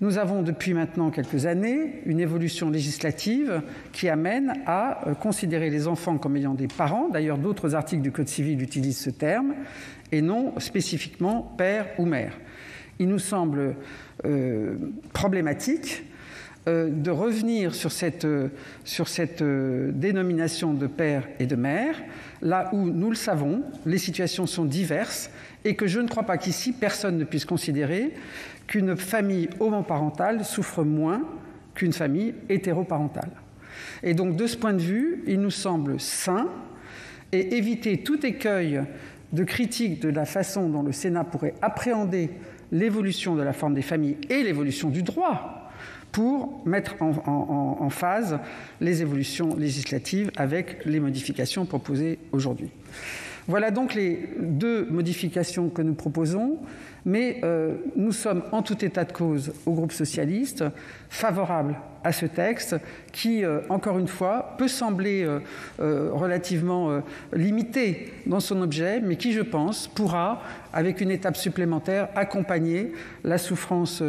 nous avons depuis maintenant quelques années une évolution législative qui amène à considérer les enfants comme ayant des parents. D'ailleurs, d'autres articles du Code civil utilisent ce terme, et non spécifiquement « père » ou « mère ». Il nous semble problématique de revenir sur cette dénomination de père et de mère, là où, nous le savons, les situations sont diverses et que je ne crois pas qu'ici, personne ne puisse considérer qu'une famille homoparentale souffre moins qu'une famille hétéroparentale. Et donc, de ce point de vue, il nous semble sain et éviter tout écueil de critique de la façon dont le Sénat pourrait appréhender l'évolution de la forme des familles et l'évolution du droit pour mettre en phase les évolutions législatives avec les modifications proposées aujourd'hui. Voilà donc les deux modifications que nous proposons, mais nous sommes en tout état de cause au groupe socialiste favorables à ce texte qui, encore une fois, peut sembler relativement limité dans son objet, mais qui, je pense, pourra, avec une étape supplémentaire, accompagner la souffrance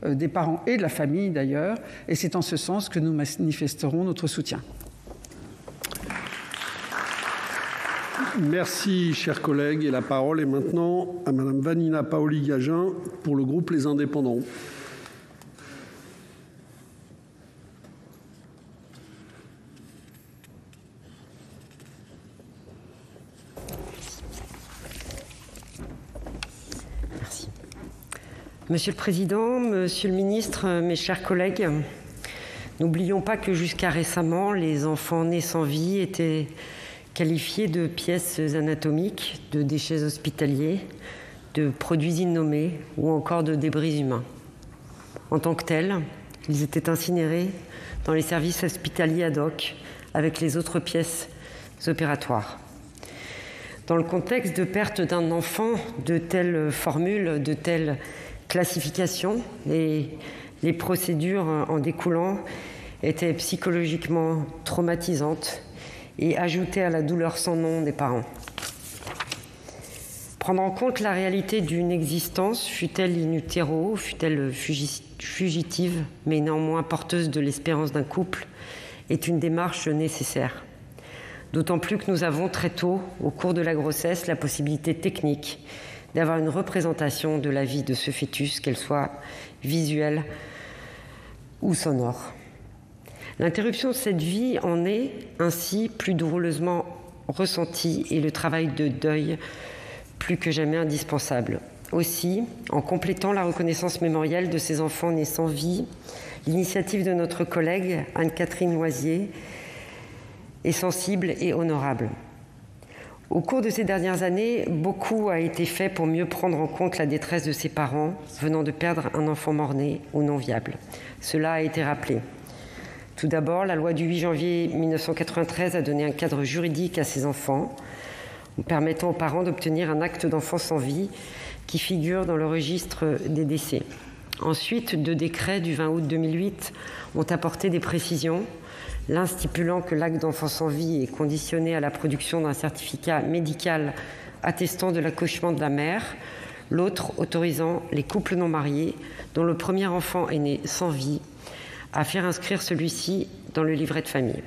des parents et de la famille d'ailleurs, et c'est en ce sens que nous manifesterons notre soutien. Merci, chers collègues. Et la parole est maintenant à Madame Vanina Paoli-Gagin pour le groupe Les Indépendants. Merci. Monsieur le Président, Monsieur le Ministre, mes chers collègues, n'oublions pas que jusqu'à récemment, les enfants nés sans vie étaient qualifiés de pièces anatomiques, de déchets hospitaliers, de produits innommés ou encore de débris humains. En tant que tels, ils étaient incinérés dans les services hospitaliers ad hoc avec les autres pièces opératoires. Dans le contexte de perte d'un enfant, de telles formules, de telles classifications, les procédures en découlant étaient psychologiquement traumatisantes et ajouter à la douleur sans nom des parents. Prendre en compte la réalité d'une existence, fût-elle in utero, fût-elle fugitive, mais néanmoins porteuse de l'espérance d'un couple, est une démarche nécessaire. D'autant plus que nous avons très tôt, au cours de la grossesse, la possibilité technique d'avoir une représentation de la vie de ce fœtus, qu'elle soit visuelle ou sonore. L'interruption de cette vie en est ainsi plus douloureusement ressentie et le travail de deuil plus que jamais indispensable. Aussi, en complétant la reconnaissance mémorielle de ces enfants nés sans vie, l'initiative de notre collègue Anne-Catherine Loisier est sensible et honorable. Au cours de ces dernières années, beaucoup a été fait pour mieux prendre en compte la détresse de ces parents venant de perdre un enfant mort-né ou non viable. Cela a été rappelé. Tout d'abord, la loi du 8 janvier 1993 a donné un cadre juridique à ces enfants, permettant aux parents d'obtenir un acte d'enfant sans vie qui figure dans le registre des décès. Ensuite, deux décrets du 20 août 2008 ont apporté des précisions, l'un stipulant que l'acte d'enfant sans vie est conditionné à la production d'un certificat médical attestant de l'accouchement de la mère, l'autre autorisant les couples non mariés dont le premier enfant est né sans vie à faire inscrire celui-ci dans le livret de famille.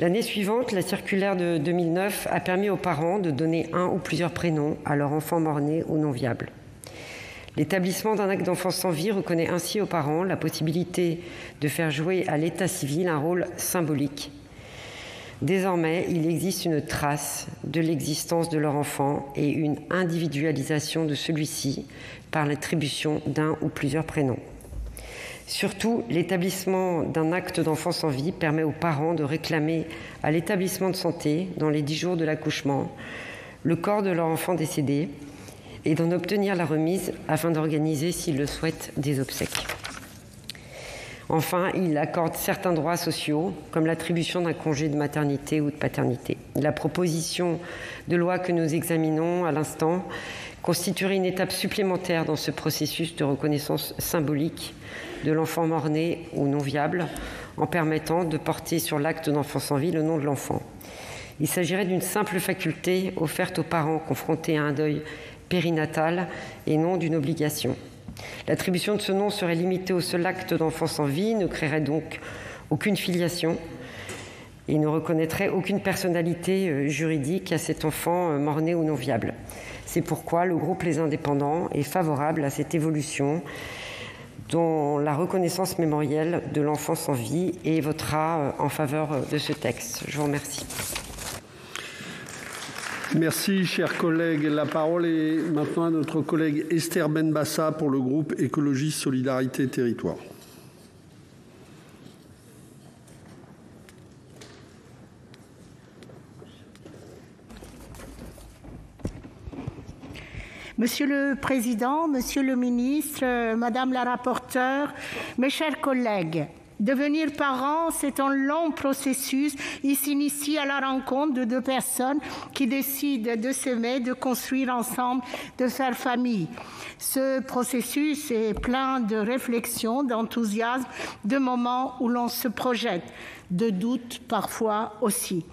L'année suivante, la circulaire de 2009 a permis aux parents de donner un ou plusieurs prénoms à leur enfant mort-né ou non viable. L'établissement d'un acte d'enfant sans vie reconnaît ainsi aux parents la possibilité de faire jouer à l'état civil un rôle symbolique. Désormais, il existe une trace de l'existence de leur enfant et une individualisation de celui-ci par l'attribution d'un ou plusieurs prénoms. Surtout, l'établissement d'un acte d'enfant sans vie permet aux parents de réclamer à l'établissement de santé, dans les 10 jours de l'accouchement, le corps de leur enfant décédé et d'en obtenir la remise afin d'organiser, s'ils le souhaitent, des obsèques. Enfin, il accorde certains droits sociaux, comme l'attribution d'un congé de maternité ou de paternité. La proposition de loi que nous examinons à l'instant constituerait une étape supplémentaire dans ce processus de reconnaissance symbolique de l'enfant mort-né ou non viable, en permettant de porter sur l'acte d'enfant sans vie le nom de l'enfant. Il s'agirait d'une simple faculté offerte aux parents confrontés à un deuil périnatal et non d'une obligation. L'attribution de ce nom serait limitée au seul acte d'enfant sans vie, ne créerait donc aucune filiation et ne reconnaîtrait aucune personnalité juridique à cet enfant mort-né ou non viable. C'est pourquoi le groupe Les Indépendants est favorable à cette évolution dont la reconnaissance mémorielle de l'enfant sans vie et votera en faveur de ce texte. Je vous remercie. Merci, chers collègues. La parole est maintenant à notre collègue Esther Benbassa pour le groupe Écologie Solidarité Territoire. Monsieur le Président, Monsieur le Ministre, Madame la rapporteure, mes chers collègues, devenir parent, c'est un long processus. Il s'initie à la rencontre de deux personnes qui décident de s'aimer, de construire ensemble, de faire famille. Ce processus est plein de réflexions, d'enthousiasme, de moments où l'on se projette, de doutes parfois aussi.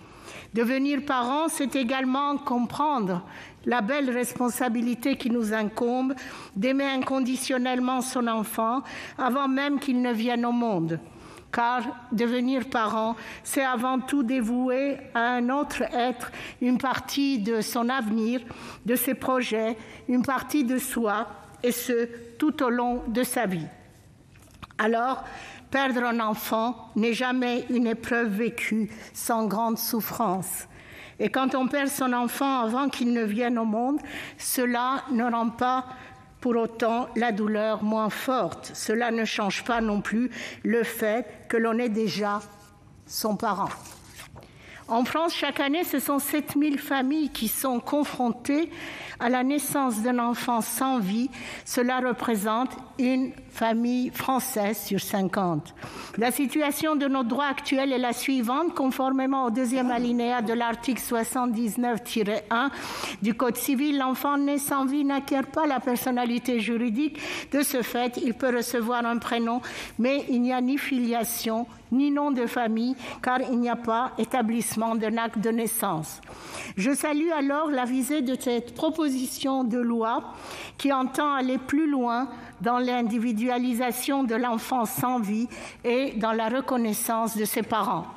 Devenir parent, c'est également comprendre la belle responsabilité qui nous incombe d'aimer inconditionnellement son enfant avant même qu'il ne vienne au monde. Car devenir parent, c'est avant tout dévouer à un autre être une partie de son avenir, de ses projets, une partie de soi, et ce, tout au long de sa vie. Alors, perdre un enfant n'est jamais une épreuve vécue sans grande souffrance. Et quand on perd son enfant avant qu'il ne vienne au monde, cela ne rend pas pour autant la douleur moins forte. Cela ne change pas non plus le fait que l'on est déjà son parent. En France, chaque année, ce sont 7000 familles qui sont confrontées à la naissance d'un enfant sans vie. Cela représente une famille française sur 50. La situation de notre droit actuel est la suivante. Conformément au deuxième alinéa de l'article 79-1 du Code civil, l'enfant né sans vie n'acquiert pas la personnalité juridique. De ce fait, il peut recevoir un prénom, mais il n'y a ni filiation, ni nom de famille, car il n'y a pas établissement d'un acte de naissance. Je salue alors la visée de cette proposition de loi qui entend aller plus loin dans l'individualisation de l'enfant sans vie et dans la reconnaissance de ses parents.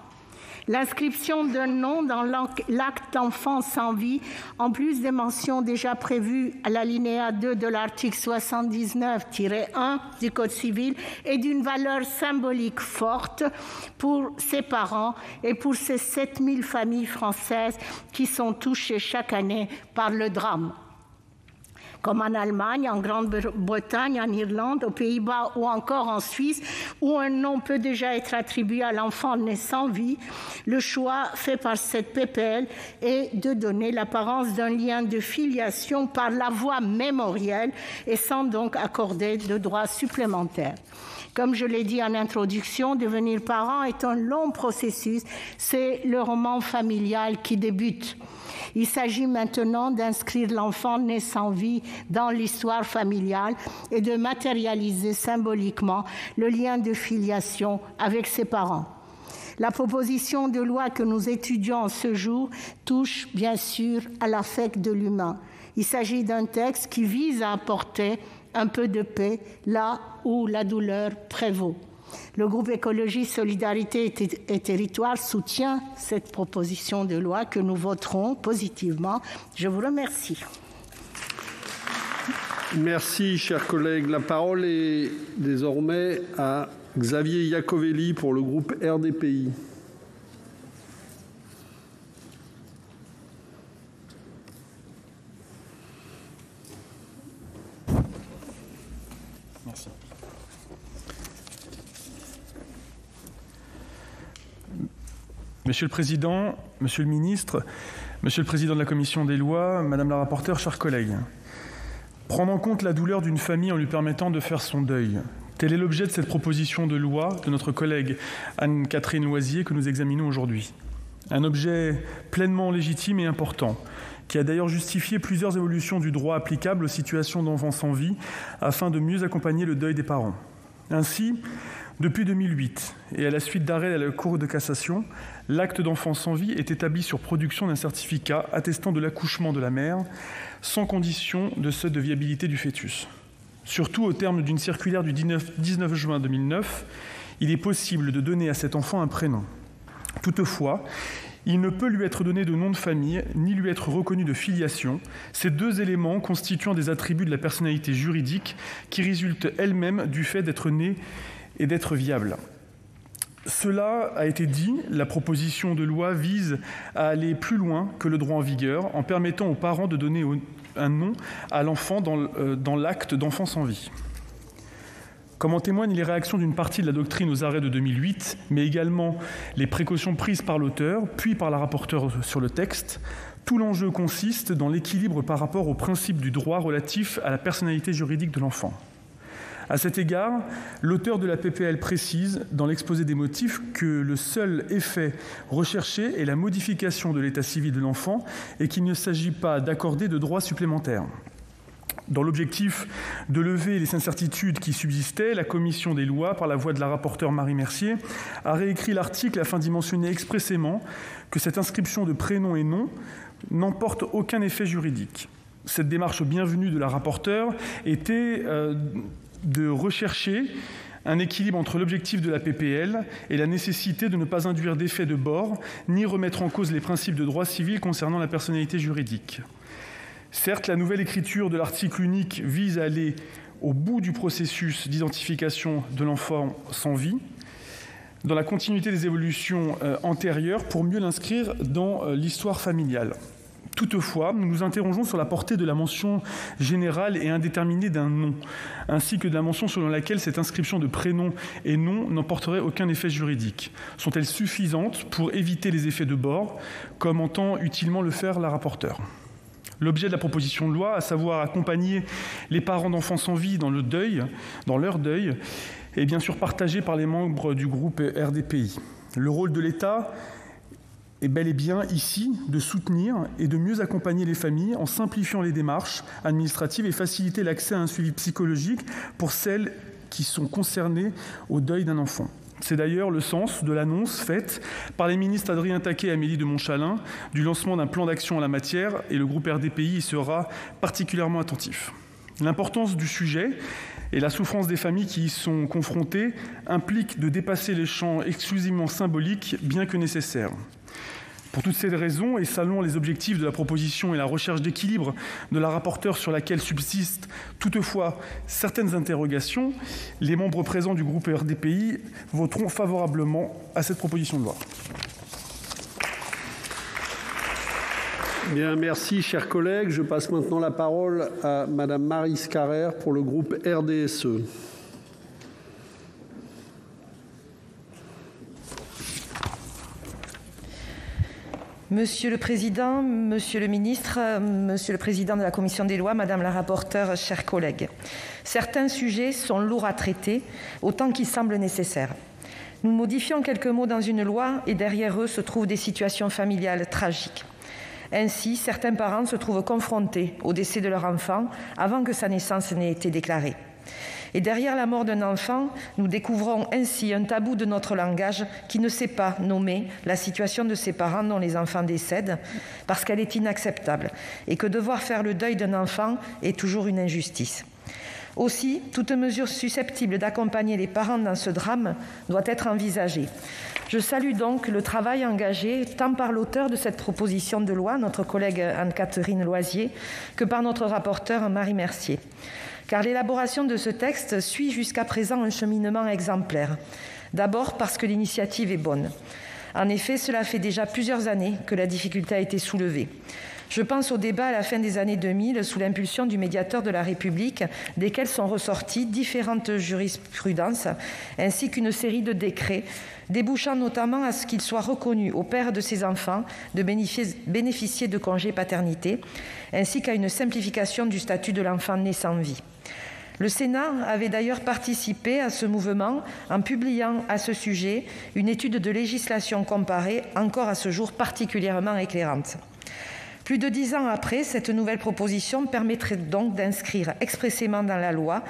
L'inscription d'un nom dans l'acte d'enfant sans vie, en plus des mentions déjà prévues à l'alinéa 2 de l'article 79-1 du Code civil, est d'une valeur symbolique forte pour ses parents et pour ces 7000 familles françaises qui sont touchées chaque année par le drame. Comme en Allemagne, en Grande-Bretagne, en Irlande, aux Pays-Bas ou encore en Suisse, où un nom peut déjà être attribué à l'enfant né sans vie, le choix fait par cette PPL est de donner l'apparence d'un lien de filiation par la voie mémorielle et sans donc accorder de droits supplémentaires. Comme je l'ai dit en introduction, devenir parent est un long processus, c'est le roman familial qui débute. Il s'agit maintenant d'inscrire l'enfant né sans vie dans l'histoire familiale et de matérialiser symboliquement le lien de filiation avec ses parents. La proposition de loi que nous étudions ce jour touche bien sûr à l'affect de l'humain. Il s'agit d'un texte qui vise à apporter un peu de paix là où la douleur prévaut. Le groupe Écologie, Solidarité et Territoires soutient cette proposition de loi que nous voterons positivement. Je vous remercie. Merci, chers collègues. La parole est désormais à Xavier Iacovelli pour le groupe RDPI. Merci. Monsieur le Président, Monsieur le Ministre, Monsieur le Président de la Commission des lois, Madame la rapporteure, chers collègues. Prendre en compte la douleur d'une famille en lui permettant de faire son deuil. Tel est l'objet de cette proposition de loi de notre collègue Anne-Catherine Loisier que nous examinons aujourd'hui. Un objet pleinement légitime et important, qui a d'ailleurs justifié plusieurs évolutions du droit applicable aux situations d'enfants sans vie afin de mieux accompagner le deuil des parents. Ainsi, depuis 2008, et à la suite d'arrêts à la Cour de cassation, l'acte d'enfant sans vie est établi sur production d'un certificat attestant de l'accouchement de la mère, sans condition de seuil de viabilité du fœtus. Surtout, au terme d'une circulaire du 19 juin 2009, il est possible de donner à cet enfant un prénom. Toutefois, il ne peut lui être donné de nom de famille, ni lui être reconnu de filiation, ces deux éléments constituant des attributs de la personnalité juridique qui résultent elles-mêmes du fait d'être né et d'être viable. Cela a été dit, la proposition de loi vise à aller plus loin que le droit en vigueur en permettant aux parents de donner un nom à l'enfant dans l'acte d'enfant sans vie. comme en témoignent les réactions d'une partie de la doctrine aux arrêts de 2008, mais également les précautions prises par l'auteur, puis par la rapporteure sur le texte. Tout l'enjeu consiste dans l'équilibre par rapport au principe du droit relatif à la personnalité juridique de l'enfant. À cet égard, l'auteur de la PPL précise dans l'exposé des motifs que le seul effet recherché est la modification de l'état civil de l'enfant et qu'il ne s'agit pas d'accorder de droits supplémentaires. Dans l'objectif de lever les incertitudes qui subsistaient, la commission des lois, par la voix de la rapporteure Marie Mercier, a réécrit l'article afin d'y mentionner expressément que cette inscription de prénom et nom n'emporte aucun effet juridique. Cette démarche bienvenue de la rapporteure était de rechercher un équilibre entre l'objectif de la PPL et la nécessité de ne pas induire d'effet de bord ni remettre en cause les principes de droit civil concernant la personnalité juridique. Certes, la nouvelle écriture de l'article unique vise à aller au bout du processus d'identification de l'enfant sans vie, dans la continuité des évolutions antérieures, pour mieux l'inscrire dans l'histoire familiale. Toutefois, nous nous interrogeons sur la portée de la mention générale et indéterminée d'un nom, ainsi que de la mention selon laquelle cette inscription de prénom et nom n'emporterait aucun effet juridique. Sont-elles suffisantes pour éviter les effets de bord, comme entend utilement le faire la rapporteure ? L'objet de la proposition de loi, à savoir accompagner les parents d'enfants sans vie dans leur deuil, est bien sûr partagé par les membres du groupe RDPI. Le rôle de l'État est bel et bien ici de soutenir et de mieux accompagner les familles en simplifiant les démarches administratives et faciliter l'accès à un suivi psychologique pour celles qui sont concernées au deuil d'un enfant. C'est d'ailleurs le sens de l'annonce faite par les ministres Adrien Taquet et Amélie de Montchalin du lancement d'un plan d'action en la matière, et le groupe RDPI y sera particulièrement attentif. L'importance du sujet et la souffrance des familles qui y sont confrontées impliquent de dépasser les champs exclusivement symboliques, bien que nécessaires. Pour toutes ces raisons, et selon les objectifs de la proposition et la recherche d'équilibre de la rapporteure sur laquelle subsistent toutefois certaines interrogations, les membres présents du groupe RDPI voteront favorablement à cette proposition de loi. Bien, merci, chers collègues. Je passe maintenant la parole à Madame Maryse Carrère pour le groupe RDSE. Monsieur le Président, Monsieur le Ministre, Monsieur le Président de la Commission des lois, Madame la rapporteure, chers collègues. Certains sujets sont lourds à traiter, autant qu'ils semblent nécessaires. Nous modifions quelques mots dans une loi et derrière eux se trouvent des situations familiales tragiques. Ainsi, certains parents se trouvent confrontés au décès de leur enfant avant que sa naissance n'ait été déclarée. Et derrière la mort d'un enfant, nous découvrons ainsi un tabou de notre langage qui ne sait pas nommer la situation de ces parents dont les enfants décèdent parce qu'elle est inacceptable et que devoir faire le deuil d'un enfant est toujours une injustice. Aussi, toute mesure susceptible d'accompagner les parents dans ce drame doit être envisagée. Je salue donc le travail engagé tant par l'auteur de cette proposition de loi, notre collègue Anne-Catherine Loisier, que par notre rapporteure Marie Mercier. Car l'élaboration de ce texte suit jusqu'à présent un cheminement exemplaire. D'abord parce que l'initiative est bonne. En effet, cela fait déjà plusieurs années que la difficulté a été soulevée. Je pense au débat à la fin des années 2000 sous l'impulsion du médiateur de la République, desquels sont ressorties différentes jurisprudences, ainsi qu'une série de décrets, débouchant notamment à ce qu'il soit reconnu aux pères de ces enfants de bénéficier de congés paternité, ainsi qu'à une simplification du statut de l'enfant né sans vie. Le Sénat avait d'ailleurs participé à ce mouvement en publiant à ce sujet une étude de législation comparée, encore à ce jour particulièrement éclairante. Plus de 10 ans après, cette nouvelle proposition permettrait donc d'inscrire expressément dans la loi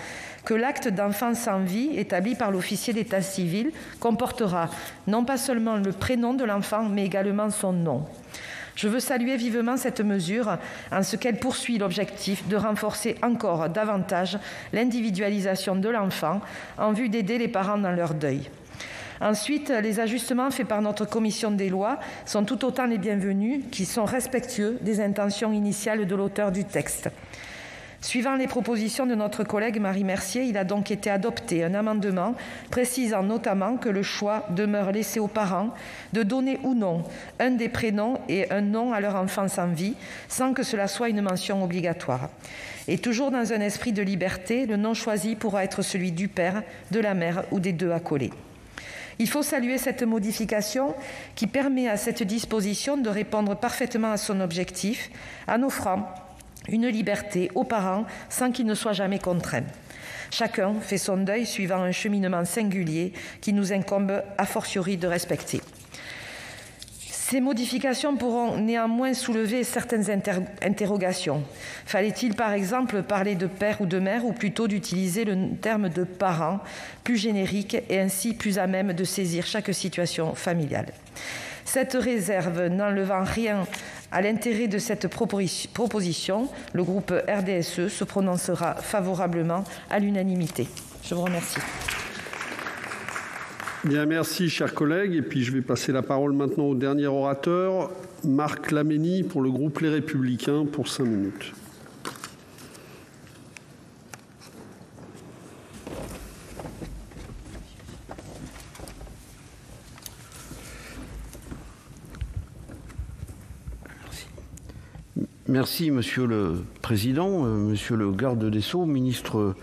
que l'acte d'enfant sans vie établi par l'officier d'état civil comportera non pas seulement le prénom de l'enfant, mais également son nom. Je veux saluer vivement cette mesure en ce qu'elle poursuit l'objectif de renforcer encore davantage l'individualisation de l'enfant en vue d'aider les parents dans leur deuil. Ensuite, les ajustements faits par notre commission des lois sont tout autant les bienvenus, qui sont respectueux des intentions initiales de l'auteur du texte. Suivant les propositions de notre collègue Marie Mercier, il a donc été adopté un amendement précisant notamment que le choix demeure laissé aux parents de donner ou non un des prénoms et un nom à leur enfant sans vie, sans que cela soit une mention obligatoire. Et toujours dans un esprit de liberté, le nom choisi pourra être celui du père, de la mère ou des deux accolés. Il faut saluer cette modification qui permet à cette disposition de répondre parfaitement à son objectif en offrant une liberté aux parents sans qu'ils ne soient jamais contraints. Chacun fait son deuil suivant un cheminement singulier qui nous incombe a fortiori de respecter. Ces modifications pourront néanmoins soulever certaines interrogations. Fallait-il par exemple parler de père ou de mère ou plutôt d'utiliser le terme de parent plus générique et ainsi plus à même de saisir chaque situation familiale? Cette réserve n'enlevant rien à l'intérêt de cette proposition, le groupe RDSE se prononcera favorablement à l'unanimité. Je vous remercie. Bien, merci, chers collègues. Et puis, je vais passer la parole maintenant au dernier orateur, Marc Laménie, pour le groupe Les Républicains, pour 5 minutes. Merci, Monsieur le Président, Monsieur le Garde des Sceaux, ministre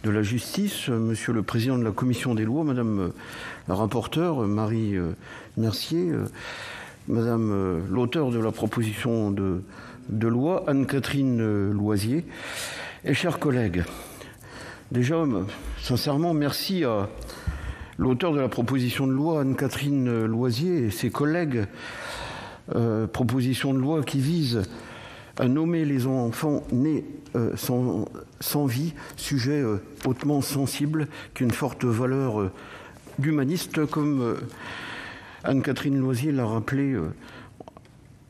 de la Justice, Monsieur le Président de la Commission des Lois, Madame la rapporteure, Marie Mercier, Madame l'auteur de la proposition de loi, Anne-Catherine Loisier, et chers collègues. Déjà, sincèrement, merci à l'auteur de la proposition de loi, Anne-Catherine Loisier, et ses collègues, proposition de loi qui vise à nommer les enfants nés sans vie, sujet hautement sensible, qui a une forte valeur d'humaniste, comme Anne-Catherine Loisier l'a rappelé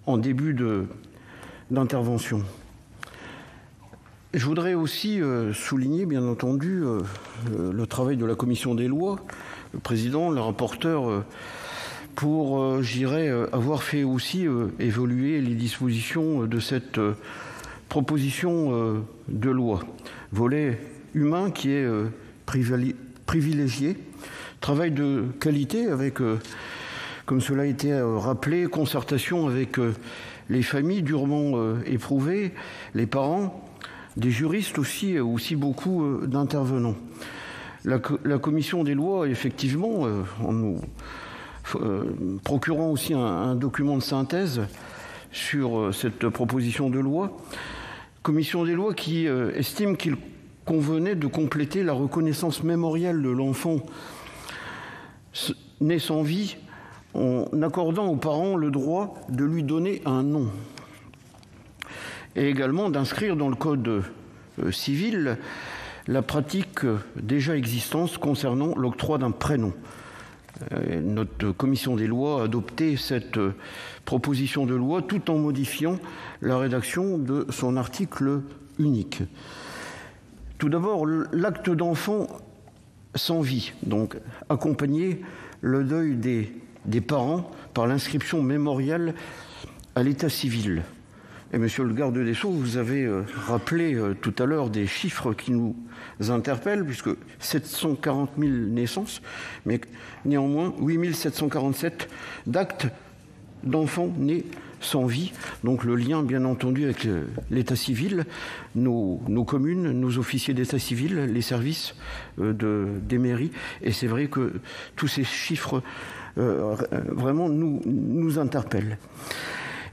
en début d'intervention. Je voudrais aussi souligner, bien entendu, le travail de la Commission des lois, le président, le rapporteur, pour, je dirais, avoir fait aussi évoluer les dispositions de cette proposition de loi. Volet humain qui est privilégié, travail de qualité avec, comme cela a été rappelé, concertation avec les familles durement éprouvées, les parents, des juristes aussi beaucoup d'intervenants. La Commission des lois, effectivement, en nous procurant aussi un document de synthèse sur cette proposition de loi. Commission des lois qui estime qu'il convenait de compléter la reconnaissance mémorielle de l'enfant né sans vie en accordant aux parents le droit de lui donner un nom. Et également d'inscrire dans le code civil la pratique déjà existante concernant l'octroi d'un prénom. Notre commission des lois a adopté cette proposition de loi tout en modifiant la rédaction de son article unique. Tout d'abord, l'acte d'enfant sans vie, donc accompagner le deuil des parents par l'inscription mémorielle à l'état civil. Et Monsieur le garde des Sceaux, vous avez rappelé tout à l'heure des chiffres qui nous interpellent, puisque 740 000 naissances, mais néanmoins 8 747 d'actes d'enfants nés sans vie. Donc le lien, bien entendu, avec l'état civil, nos communes, nos officiers d'état civil, les services des mairies. Et c'est vrai que tous ces chiffres vraiment nous interpellent.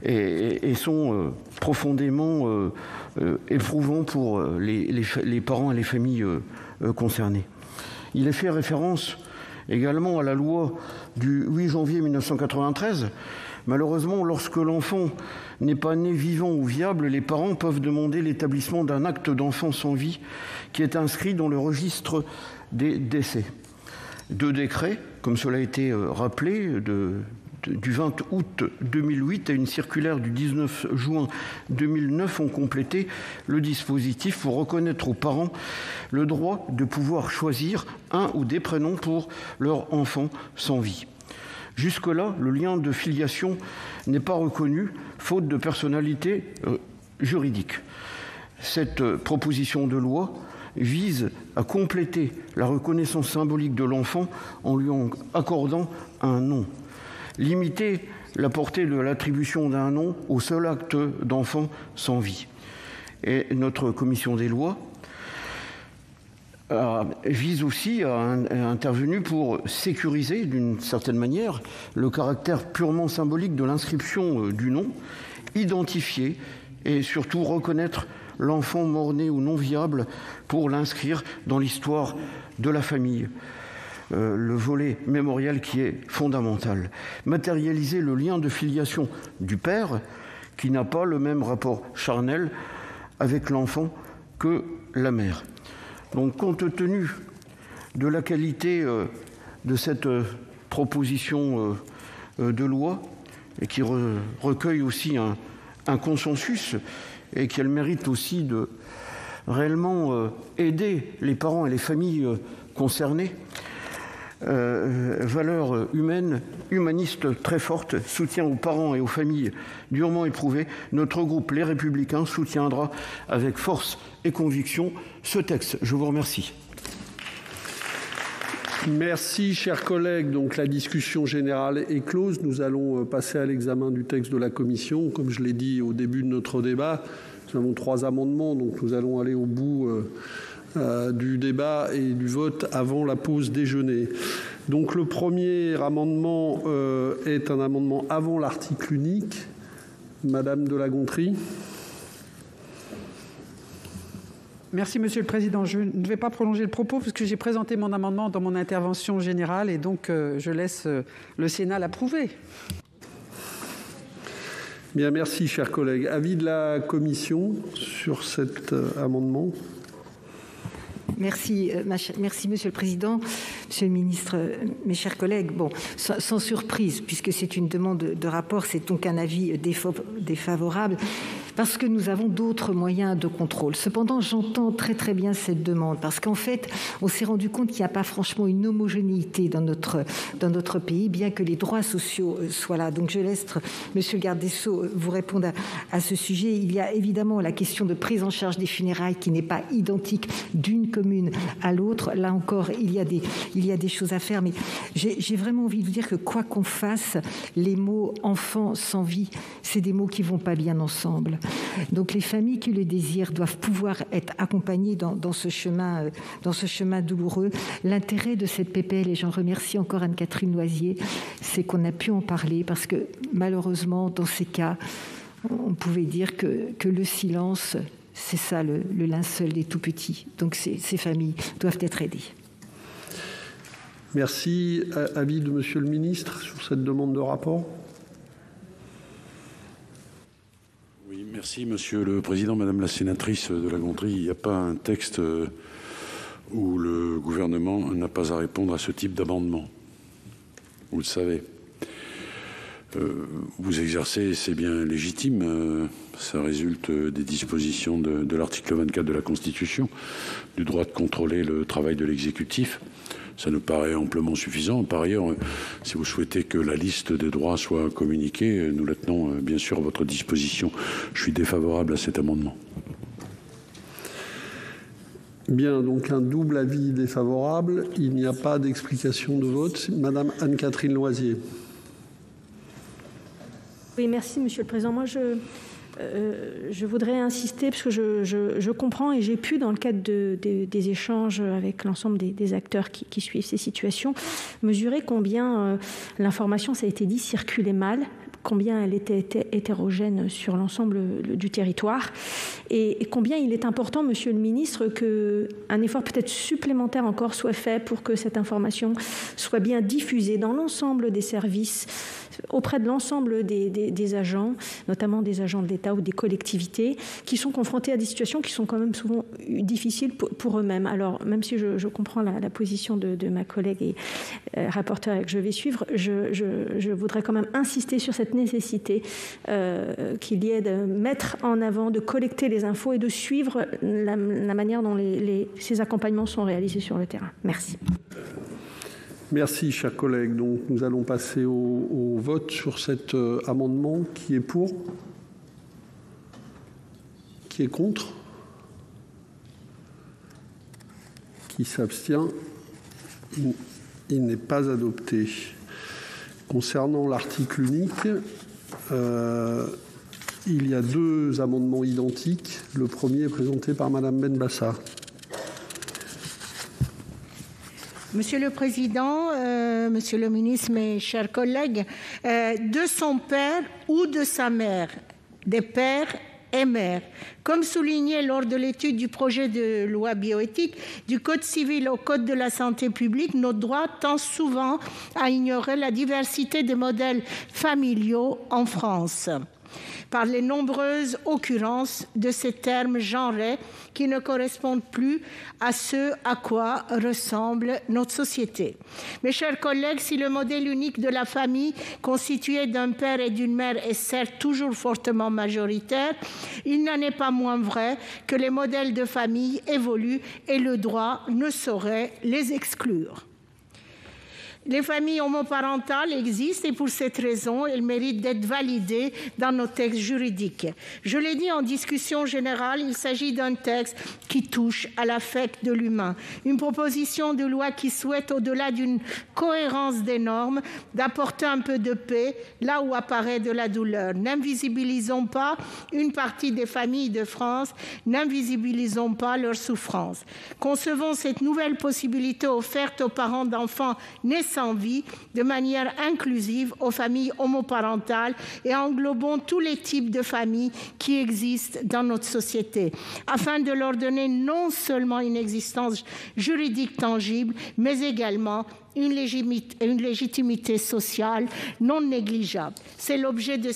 Et sont profondément éprouvants pour les parents et les familles concernées. Il est fait référence également à la loi du 8 janvier 1993. Malheureusement, lorsque l'enfant n'est pas né vivant ou viable, les parents peuvent demander l'établissement d'un acte d'enfant sans vie qui est inscrit dans le registre des décès. 2 décrets, comme cela a été rappelé, du 20 août 2008 et une circulaire du 19 juin 2009 ont complété le dispositif pour reconnaître aux parents le droit de pouvoir choisir un ou des prénoms pour leur enfant sans vie. Jusque-là, le lien de filiation n'est pas reconnu, faute de personnalité juridique. Cette proposition de loi vise à compléter la reconnaissance symbolique de l'enfant en lui accordant un nom. Limiter la portée de l'attribution d'un nom au seul acte d'enfant sans vie. Et notre commission des lois vise aussi à intervenir pour sécuriser d'une certaine manière le caractère purement symbolique de l'inscription du nom, identifier et surtout reconnaître l'enfant mort-né ou non viable pour l'inscrire dans l'histoire de la famille. Le volet mémorial qui est fondamental. Matérialiser le lien de filiation du père qui n'a pas le même rapport charnel avec l'enfant que la mère. Donc, compte tenu de la qualité de cette proposition de loi et qui recueille aussi un consensus et qu'elle mérite aussi de réellement aider les parents et les familles concernées, valeurs humaines, humanistes très fortes, soutien aux parents et aux familles durement éprouvées, notre groupe Les Républicains soutiendra avec force et conviction ce texte. Je vous remercie. Merci, chers collègues. Donc, la discussion générale est close. Nous allons passer à l'examen du texte de la commission. Comme je l'ai dit au début de notre débat, nous avons 3 amendements, donc nous allons aller au bout du débat et du vote avant la pause déjeuner. Donc, le premier amendement est un amendement avant l'article unique. Madame de La Gontrie. Merci, Monsieur le Président. Je ne vais pas prolonger le propos parce que j'ai présenté mon amendement dans mon intervention générale et donc je laisse le Sénat l'approuver. Bien, merci, chers collègues. Avis de la Commission sur cet amendement. Merci, Monsieur le Président, Monsieur le Ministre, mes chers collègues. Bon, sans surprise, puisque c'est une demande de rapport, c'est donc un avis défavorable, parce que nous avons d'autres moyens de contrôle. Cependant, j'entends très bien cette demande, parce qu'en fait, on s'est rendu compte qu'il n'y a pas franchement une homogénéité dans notre pays, bien que les droits sociaux soient là. Donc je laisse Monsieur le garde des Sceaux vous répondre à ce sujet. Il y a évidemment la question de prise en charge des funérailles qui n'est pas identique d'une commune à l'autre. Là encore, il y a des choses à faire, mais j'ai vraiment envie de vous dire que quoi qu'on fasse, les mots « enfant sans vie », c'est des mots qui vont pas bien ensemble. Donc les familles qui le désirent doivent pouvoir être accompagnées dans ce chemin douloureux. L'intérêt de cette PPL, et j'en remercie encore Anne-Catherine Loisier, c'est qu'on a pu en parler parce que malheureusement, dans ces cas, on pouvait dire que le silence, c'est ça le linceul des tout-petits. Donc ces familles doivent être aidées. Merci. Avis de Monsieur le Ministre sur cette demande de rapport. Oui, merci Monsieur le Président, Madame la sénatrice de La Gontrie. Il n'y a pas un texte où le gouvernement n'a pas à répondre à ce type d'amendement. Vous le savez. Vous exercez, c'est bien légitime, ça résulte des dispositions de l'article 24 de la Constitution, du droit de contrôler le travail de l'exécutif. Ça nous paraît amplement suffisant. Par ailleurs, si vous souhaitez que la liste des droits soit communiquée, nous la tenons bien sûr à votre disposition. Je suis défavorable à cet amendement. Bien, donc un double avis défavorable. Il n'y a pas d'explication de vote. Madame Anne-Catherine Loisier. Oui, merci, Monsieur le Président. Moi, je voudrais insister, parce que je comprends et j'ai pu, dans le cadre des échanges avec l'ensemble des acteurs qui suivent ces situations, mesurer combien l'information, ça a été dit, circulait mal, combien elle était hétérogène sur l'ensemble du territoire et combien il est important, Monsieur le Ministre, qu'un effort peut-être supplémentaire encore soit fait pour que cette information soit bien diffusée dans l'ensemble des services, auprès de l'ensemble des agents, notamment des agents de l'État ou des collectivités, qui sont confrontés à des situations qui sont quand même souvent difficiles pour eux-mêmes. Alors, même si je comprends la position de ma collègue et rapporteure que je vais suivre, je voudrais quand même insister sur cette nécessité qu'il y ait de mettre en avant, de collecter les infos et de suivre la manière dont ces accompagnements sont réalisés sur le terrain. Merci. Merci, chers collègues. Donc, nous allons passer au vote sur cet amendement. Qui est pour ? Qui est contre ? Qui s'abstient? Il n'est pas adopté. Concernant l'article unique, il y a deux amendements identiques. Le premier est présenté par Madame Benbassa. Monsieur le Président, Monsieur le Ministre, mes chers collègues, de son père ou de sa mère, des pères et mères. Comme souligné lors de l'étude du projet de loi bioéthique, du Code civil au Code de la santé publique, notre droit tend souvent à ignorer la diversité des modèles familiaux en France, par les nombreuses occurrences de ces termes genrés qui ne correspondent plus à ce à quoi ressemble notre société. Mes chers collègues, si le modèle unique de la famille constitué d'un père et d'une mère est certes toujours fortement majoritaire, il n'en est pas moins vrai que les modèles de famille évoluent et le droit ne saurait les exclure. Les familles homoparentales existent et pour cette raison, elles méritent d'être validées dans nos textes juridiques. Je l'ai dit en discussion générale, il s'agit d'un texte qui touche à l'affect de l'humain. Une proposition de loi qui souhaite, au-delà d'une cohérence des normes, d'apporter un peu de paix là où apparaît de la douleur. N'invisibilisons pas une partie des familles de France, n'invisibilisons pas leur souffrance. Concevons cette nouvelle possibilité offerte aux parents d'enfants nés sans vie de manière inclusive aux familles homoparentales et englobons tous les types de familles qui existent dans notre société, afin de leur donner non seulement une existence juridique tangible, mais également une légitimité sociale non négligeable. C'est l'objet de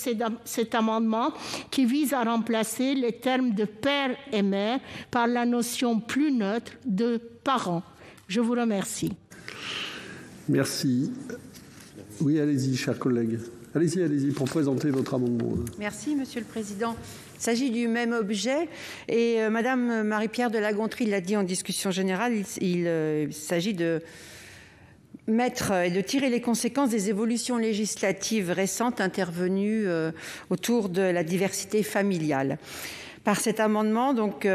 cet amendement qui vise à remplacer les termes de père et mère par la notion plus neutre de parents. Je vous remercie. Merci. Oui, allez-y, chers collègues. Allez-y, pour présenter votre amendement. Merci, Monsieur le Président. Il s'agit du même objet et Madame Marie-Pierre de La Gontrie l'a dit en discussion générale, il s'agit de mettre et de tirer les conséquences des évolutions législatives récentes intervenues autour de la diversité familiale. Par cet amendement, donc,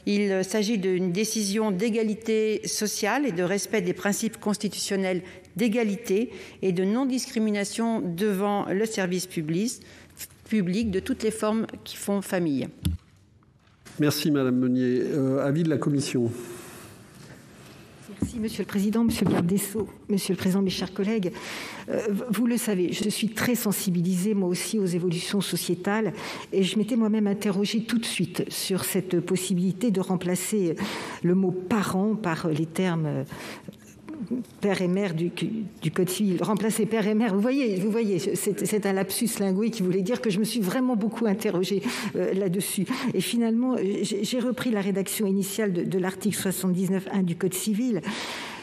il s'agit d'une décision d'égalité sociale et de respect des principes constitutionnels d'égalité et de non-discrimination devant le service public de toutes les formes qui font famille. Merci Madame Meunier. Avis de la Commission. Merci Monsieur le Président, Monsieur le garde des Sceaux, Monsieur le Président, mes chers collègues. Vous le savez, je suis très sensibilisée moi aussi aux évolutions sociétales et je m'étais moi-même interrogée tout de suite sur cette possibilité de remplacer le mot parent par les termes père et mère du Code civil. Remplacer père et mère, vous voyez, c'est un lapsus linguique qui voulait dire que je me suis vraiment beaucoup interrogée là-dessus. Et finalement, j'ai repris la rédaction initiale de l'article 79.1 du Code civil.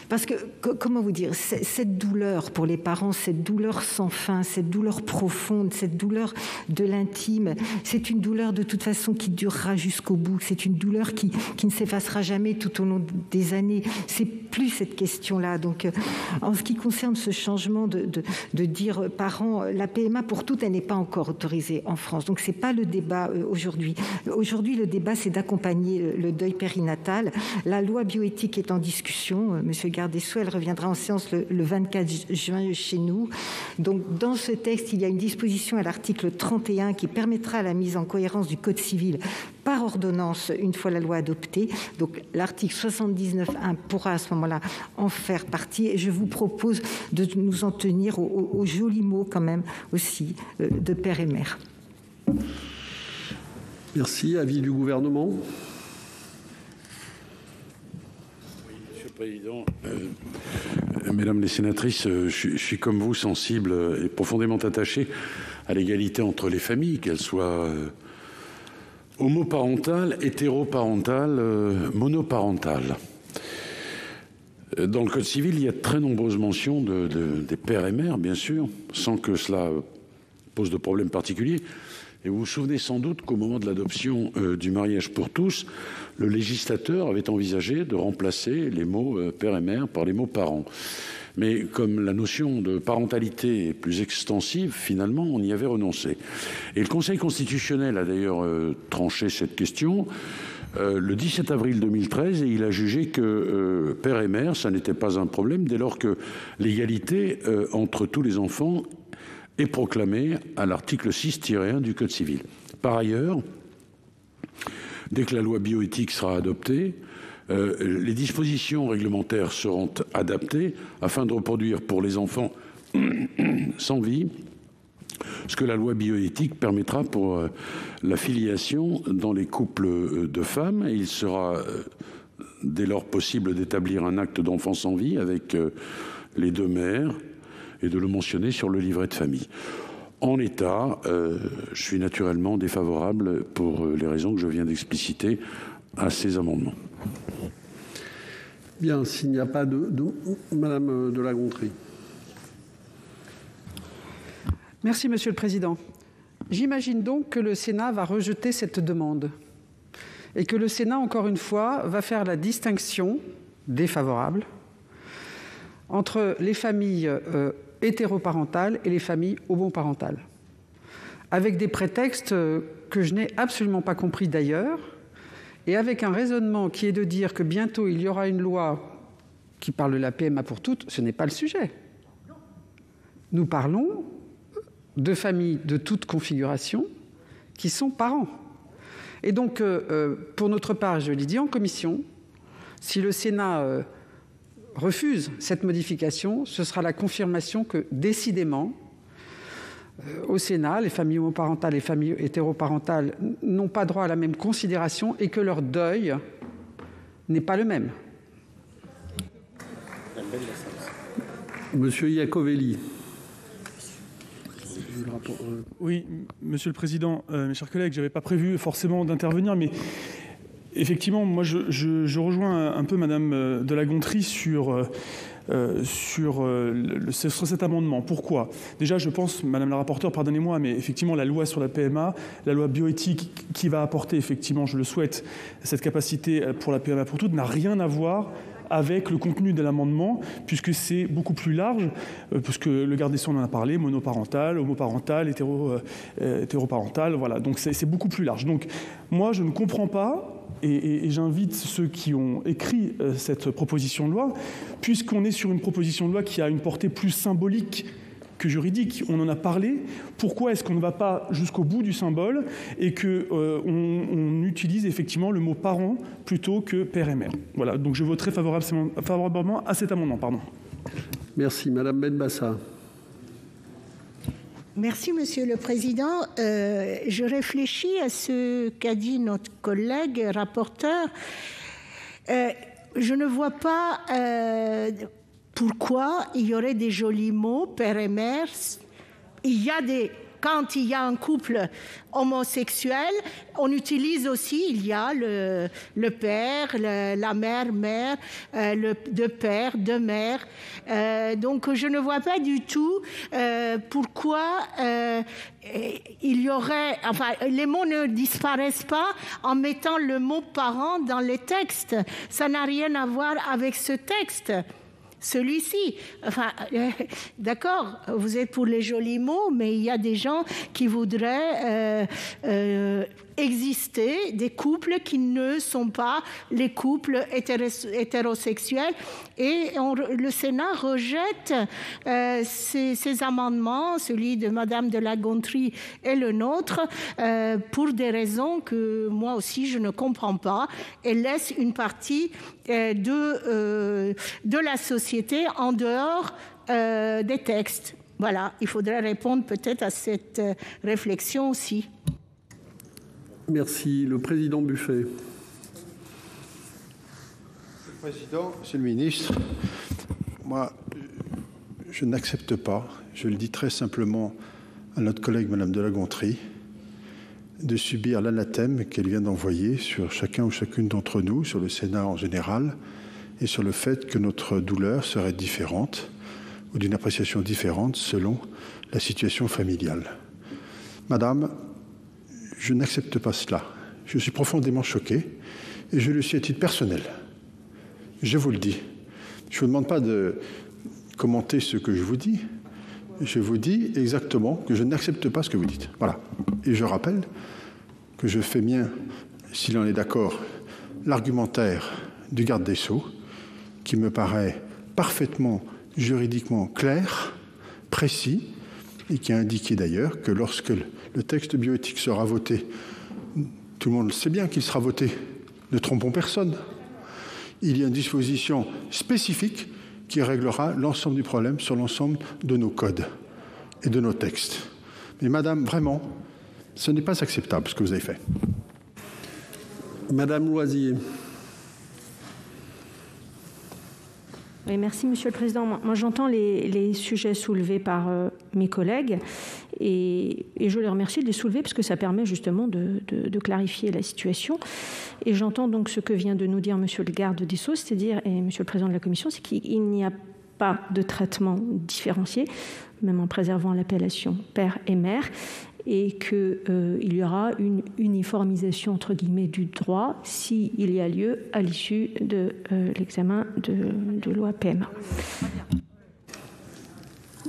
Parce que, comment vous dire, cette douleur pour les parents, cette douleur sans fin, cette douleur profonde, cette douleur de l'intime, c'est une douleur de toute façon qui durera jusqu'au bout. C'est une douleur qui ne s'effacera jamais tout au long des années. C'est plus cette question-là. Donc, en ce qui concerne ce changement de dire parents, la PMA pour toutes, elle n'est pas encore autorisée en France. Donc, c'est pas le débat aujourd'hui. Aujourd'hui, le débat, c'est d'accompagner le deuil périnatal. La loi bioéthique est en discussion. Monsieur garde des Sceaux, elle reviendra en séance le 24 juin chez nous. Donc, dans ce texte, il y a une disposition à l'article 31 qui permettra la mise en cohérence du Code civil par ordonnance une fois la loi adoptée. Donc, l'article 79.1 pourra à ce moment-là en faire partie. Et je vous propose de nous en tenir aux jolis mots quand même aussi de père et mère. Merci. Avis du gouvernement. Président, mesdames les sénatrices, je suis comme vous sensible et profondément attaché à l'égalité entre les familles, qu'elles soient homoparentales, hétéroparentales, monoparentales. Dans le Code civil, il y a de très nombreuses mentions des pères et mères, bien sûr, sans que cela pose de problème particulier. Et vous vous souvenez sans doute qu'au moment de l'adoption du mariage pour tous, le législateur avait envisagé de remplacer les mots père et mère par les mots parents. Mais comme la notion de parentalité est plus extensive, finalement, on y avait renoncé. Et le Conseil constitutionnel a d'ailleurs tranché cette question le 17 avril 2013 et il a jugé que père et mère, ça n'était pas un problème dès lors que l'égalité entre tous les enfants est proclamée à l'article 6-1 du Code civil. Par ailleurs, dès que la loi bioéthique sera adoptée, les dispositions réglementaires seront adaptées afin de reproduire pour les enfants sans vie ce que la loi bioéthique permettra pour la filiation dans les couples de femmes. Et il sera dès lors possible d'établir un acte d'enfant sans vie avec les deux mères et de le mentionner sur le livret de famille. En l'état, je suis naturellement défavorable pour les raisons que je viens d'expliciter à ces amendements. Bien, s'il n'y a pas de Madame de La Gontrie. Merci, Monsieur le Président. J'imagine donc que le Sénat va rejeter cette demande et que le Sénat, encore une fois, va faire la distinction défavorable entre les familles hétéroparentales et les familles homoparentales, avec des prétextes que je n'ai absolument pas compris d'ailleurs, et avec un raisonnement qui est de dire que bientôt il y aura une loi qui parle de la PMA pour toutes. Ce n'est pas le sujet. Nous parlons de familles de toute configuration qui sont parents. Et donc, pour notre part, je l'ai dit en commission, si le Sénat refuse cette modification, ce sera la confirmation que, décidément, au Sénat, les familles homoparentales et les familles hétéroparentales n'ont pas droit à la même considération et que leur deuil n'est pas le même. Monsieur Iacovelli. Oui, Monsieur le Président, mes chers collègues, je n'avais pas prévu forcément d'intervenir, mais effectivement, moi je rejoins un peu Madame de La Gontrie sur cet amendement. Pourquoi ? Déjà, je pense, Madame la rapporteure, pardonnez-moi, mais effectivement, la loi sur la PMA, la loi bioéthique qui va apporter, effectivement, je le souhaite, cette capacité pour la PMA pour toutes, n'a rien à voir avec le contenu de l'amendement, puisque c'est beaucoup plus large, puisque le garde des Sceaux en a parlé, monoparental, homoparental, hétéroparental, voilà, donc c'est beaucoup plus large. Donc, moi, je ne comprends pas, et j'invite ceux qui ont écrit cette proposition de loi, puisqu'on est sur une proposition de loi qui a une portée plus symbolique que juridique, on en a parlé, pourquoi est-ce qu'on ne va pas jusqu'au bout du symbole et qu'on utilise effectivement le mot parent plutôt que père et mère. Voilà, donc je voterai favorablement à cet amendement. Pardon. Merci. Madame Benbassa. Merci, Monsieur le Président. Je réfléchis à ce qu'a dit notre collègue rapporteur. Je ne vois pas pourquoi il y aurait des jolis mots, père et mère. Quand il y a un couple homosexuel, on utilise aussi, il y a le père, la mère, deux pères, deux mères. Donc je ne vois pas du tout pourquoi il y aurait... Enfin, les mots ne disparaissent pas en mettant le mot parent dans les textes. Ça n'a rien à voir avec ce texte. Celui-ci, enfin, d'accord, vous êtes pour les jolis mots, mais il y a des gens qui voudraient exister, des couples qui ne sont pas les couples hétérosexuels. Et le Sénat rejette ces amendements, celui de Madame de La Gontrie et le nôtre, pour des raisons que moi aussi je ne comprends pas, et laisse une partie de la société en dehors des textes. Voilà, il faudrait répondre peut-être à cette réflexion aussi. Merci. Le président Buffet. Monsieur le Président, Monsieur le Ministre, moi, je n'accepte pas, je le dis très simplement à notre collègue Madame de La Gontrie, de subir l'anathème qu'elle vient d'envoyer sur chacun ou chacune d'entre nous, sur le Sénat en général, et sur le fait que notre douleur serait différente ou d'une appréciation différente selon la situation familiale. Madame, je n'accepte pas cela. Je suis profondément choqué et je le suis à titre personnel. Je vous le dis. Je ne vous demande pas de commenter ce que je vous dis. Je vous dis exactement que je n'accepte pas ce que vous dites. Voilà. Et je rappelle que je fais mien, s'il en est d'accord, l'argumentaire du garde des Sceaux, qui me paraît parfaitement juridiquement clair, précis, et qui a indiqué d'ailleurs que lorsque le texte bioéthique sera voté, tout le monde sait bien qu'il sera voté, ne trompons personne, il y a une disposition spécifique qui réglera l'ensemble du problème sur l'ensemble de nos codes et de nos textes. Mais madame, vraiment, ce n'est pas acceptable ce que vous avez fait. Madame Loisier. Oui, merci, Monsieur le Président. Moi, j'entends les sujets soulevés par mes collègues et je les remercie de les soulever parce que ça permet justement de clarifier la situation. Et j'entends donc ce que vient de nous dire Monsieur le garde des Sceaux, c'est-à-dire, et Monsieur le Président de la Commission, c'est qu'il n'y a pas de traitement différencié, même en préservant l'appellation père et mère, et qu'il y aura une uniformisation, entre guillemets, du droit s'il y a lieu à l'issue de l'examen de loi PMA.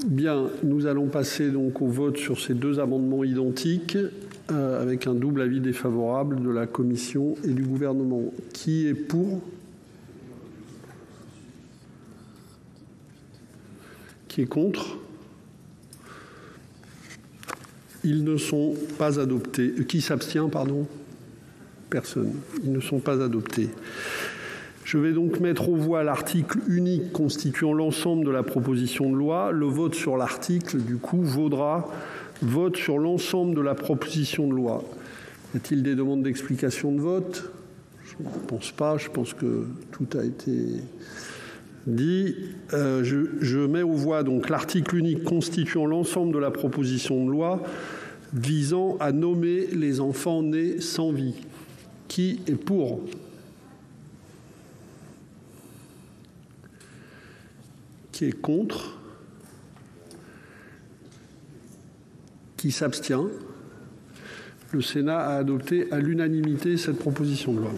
Bien, nous allons passer donc au vote sur ces deux amendements identiques avec un double avis défavorable de la Commission et du gouvernement. Qui est pour ? Qui est contre ? Ils ne sont pas adoptés. Qui s'abstient, pardon ? Personne. Ils ne sont pas adoptés. Je vais donc mettre aux voix l'article unique constituant l'ensemble de la proposition de loi. Le vote sur l'article, du coup, vaudra vote sur l'ensemble de la proposition de loi. Y a-t-il des demandes d'explication de vote ? Je ne pense pas. Je pense que tout a été dit. Je mets aux voix donc l'article unique constituant l'ensemble de la proposition de loi visant à nommer les enfants nés sans vie. Qui est pour ? Qui est contre ? Qui s'abstient ? Le Sénat a adopté à l'unanimité cette proposition de loi.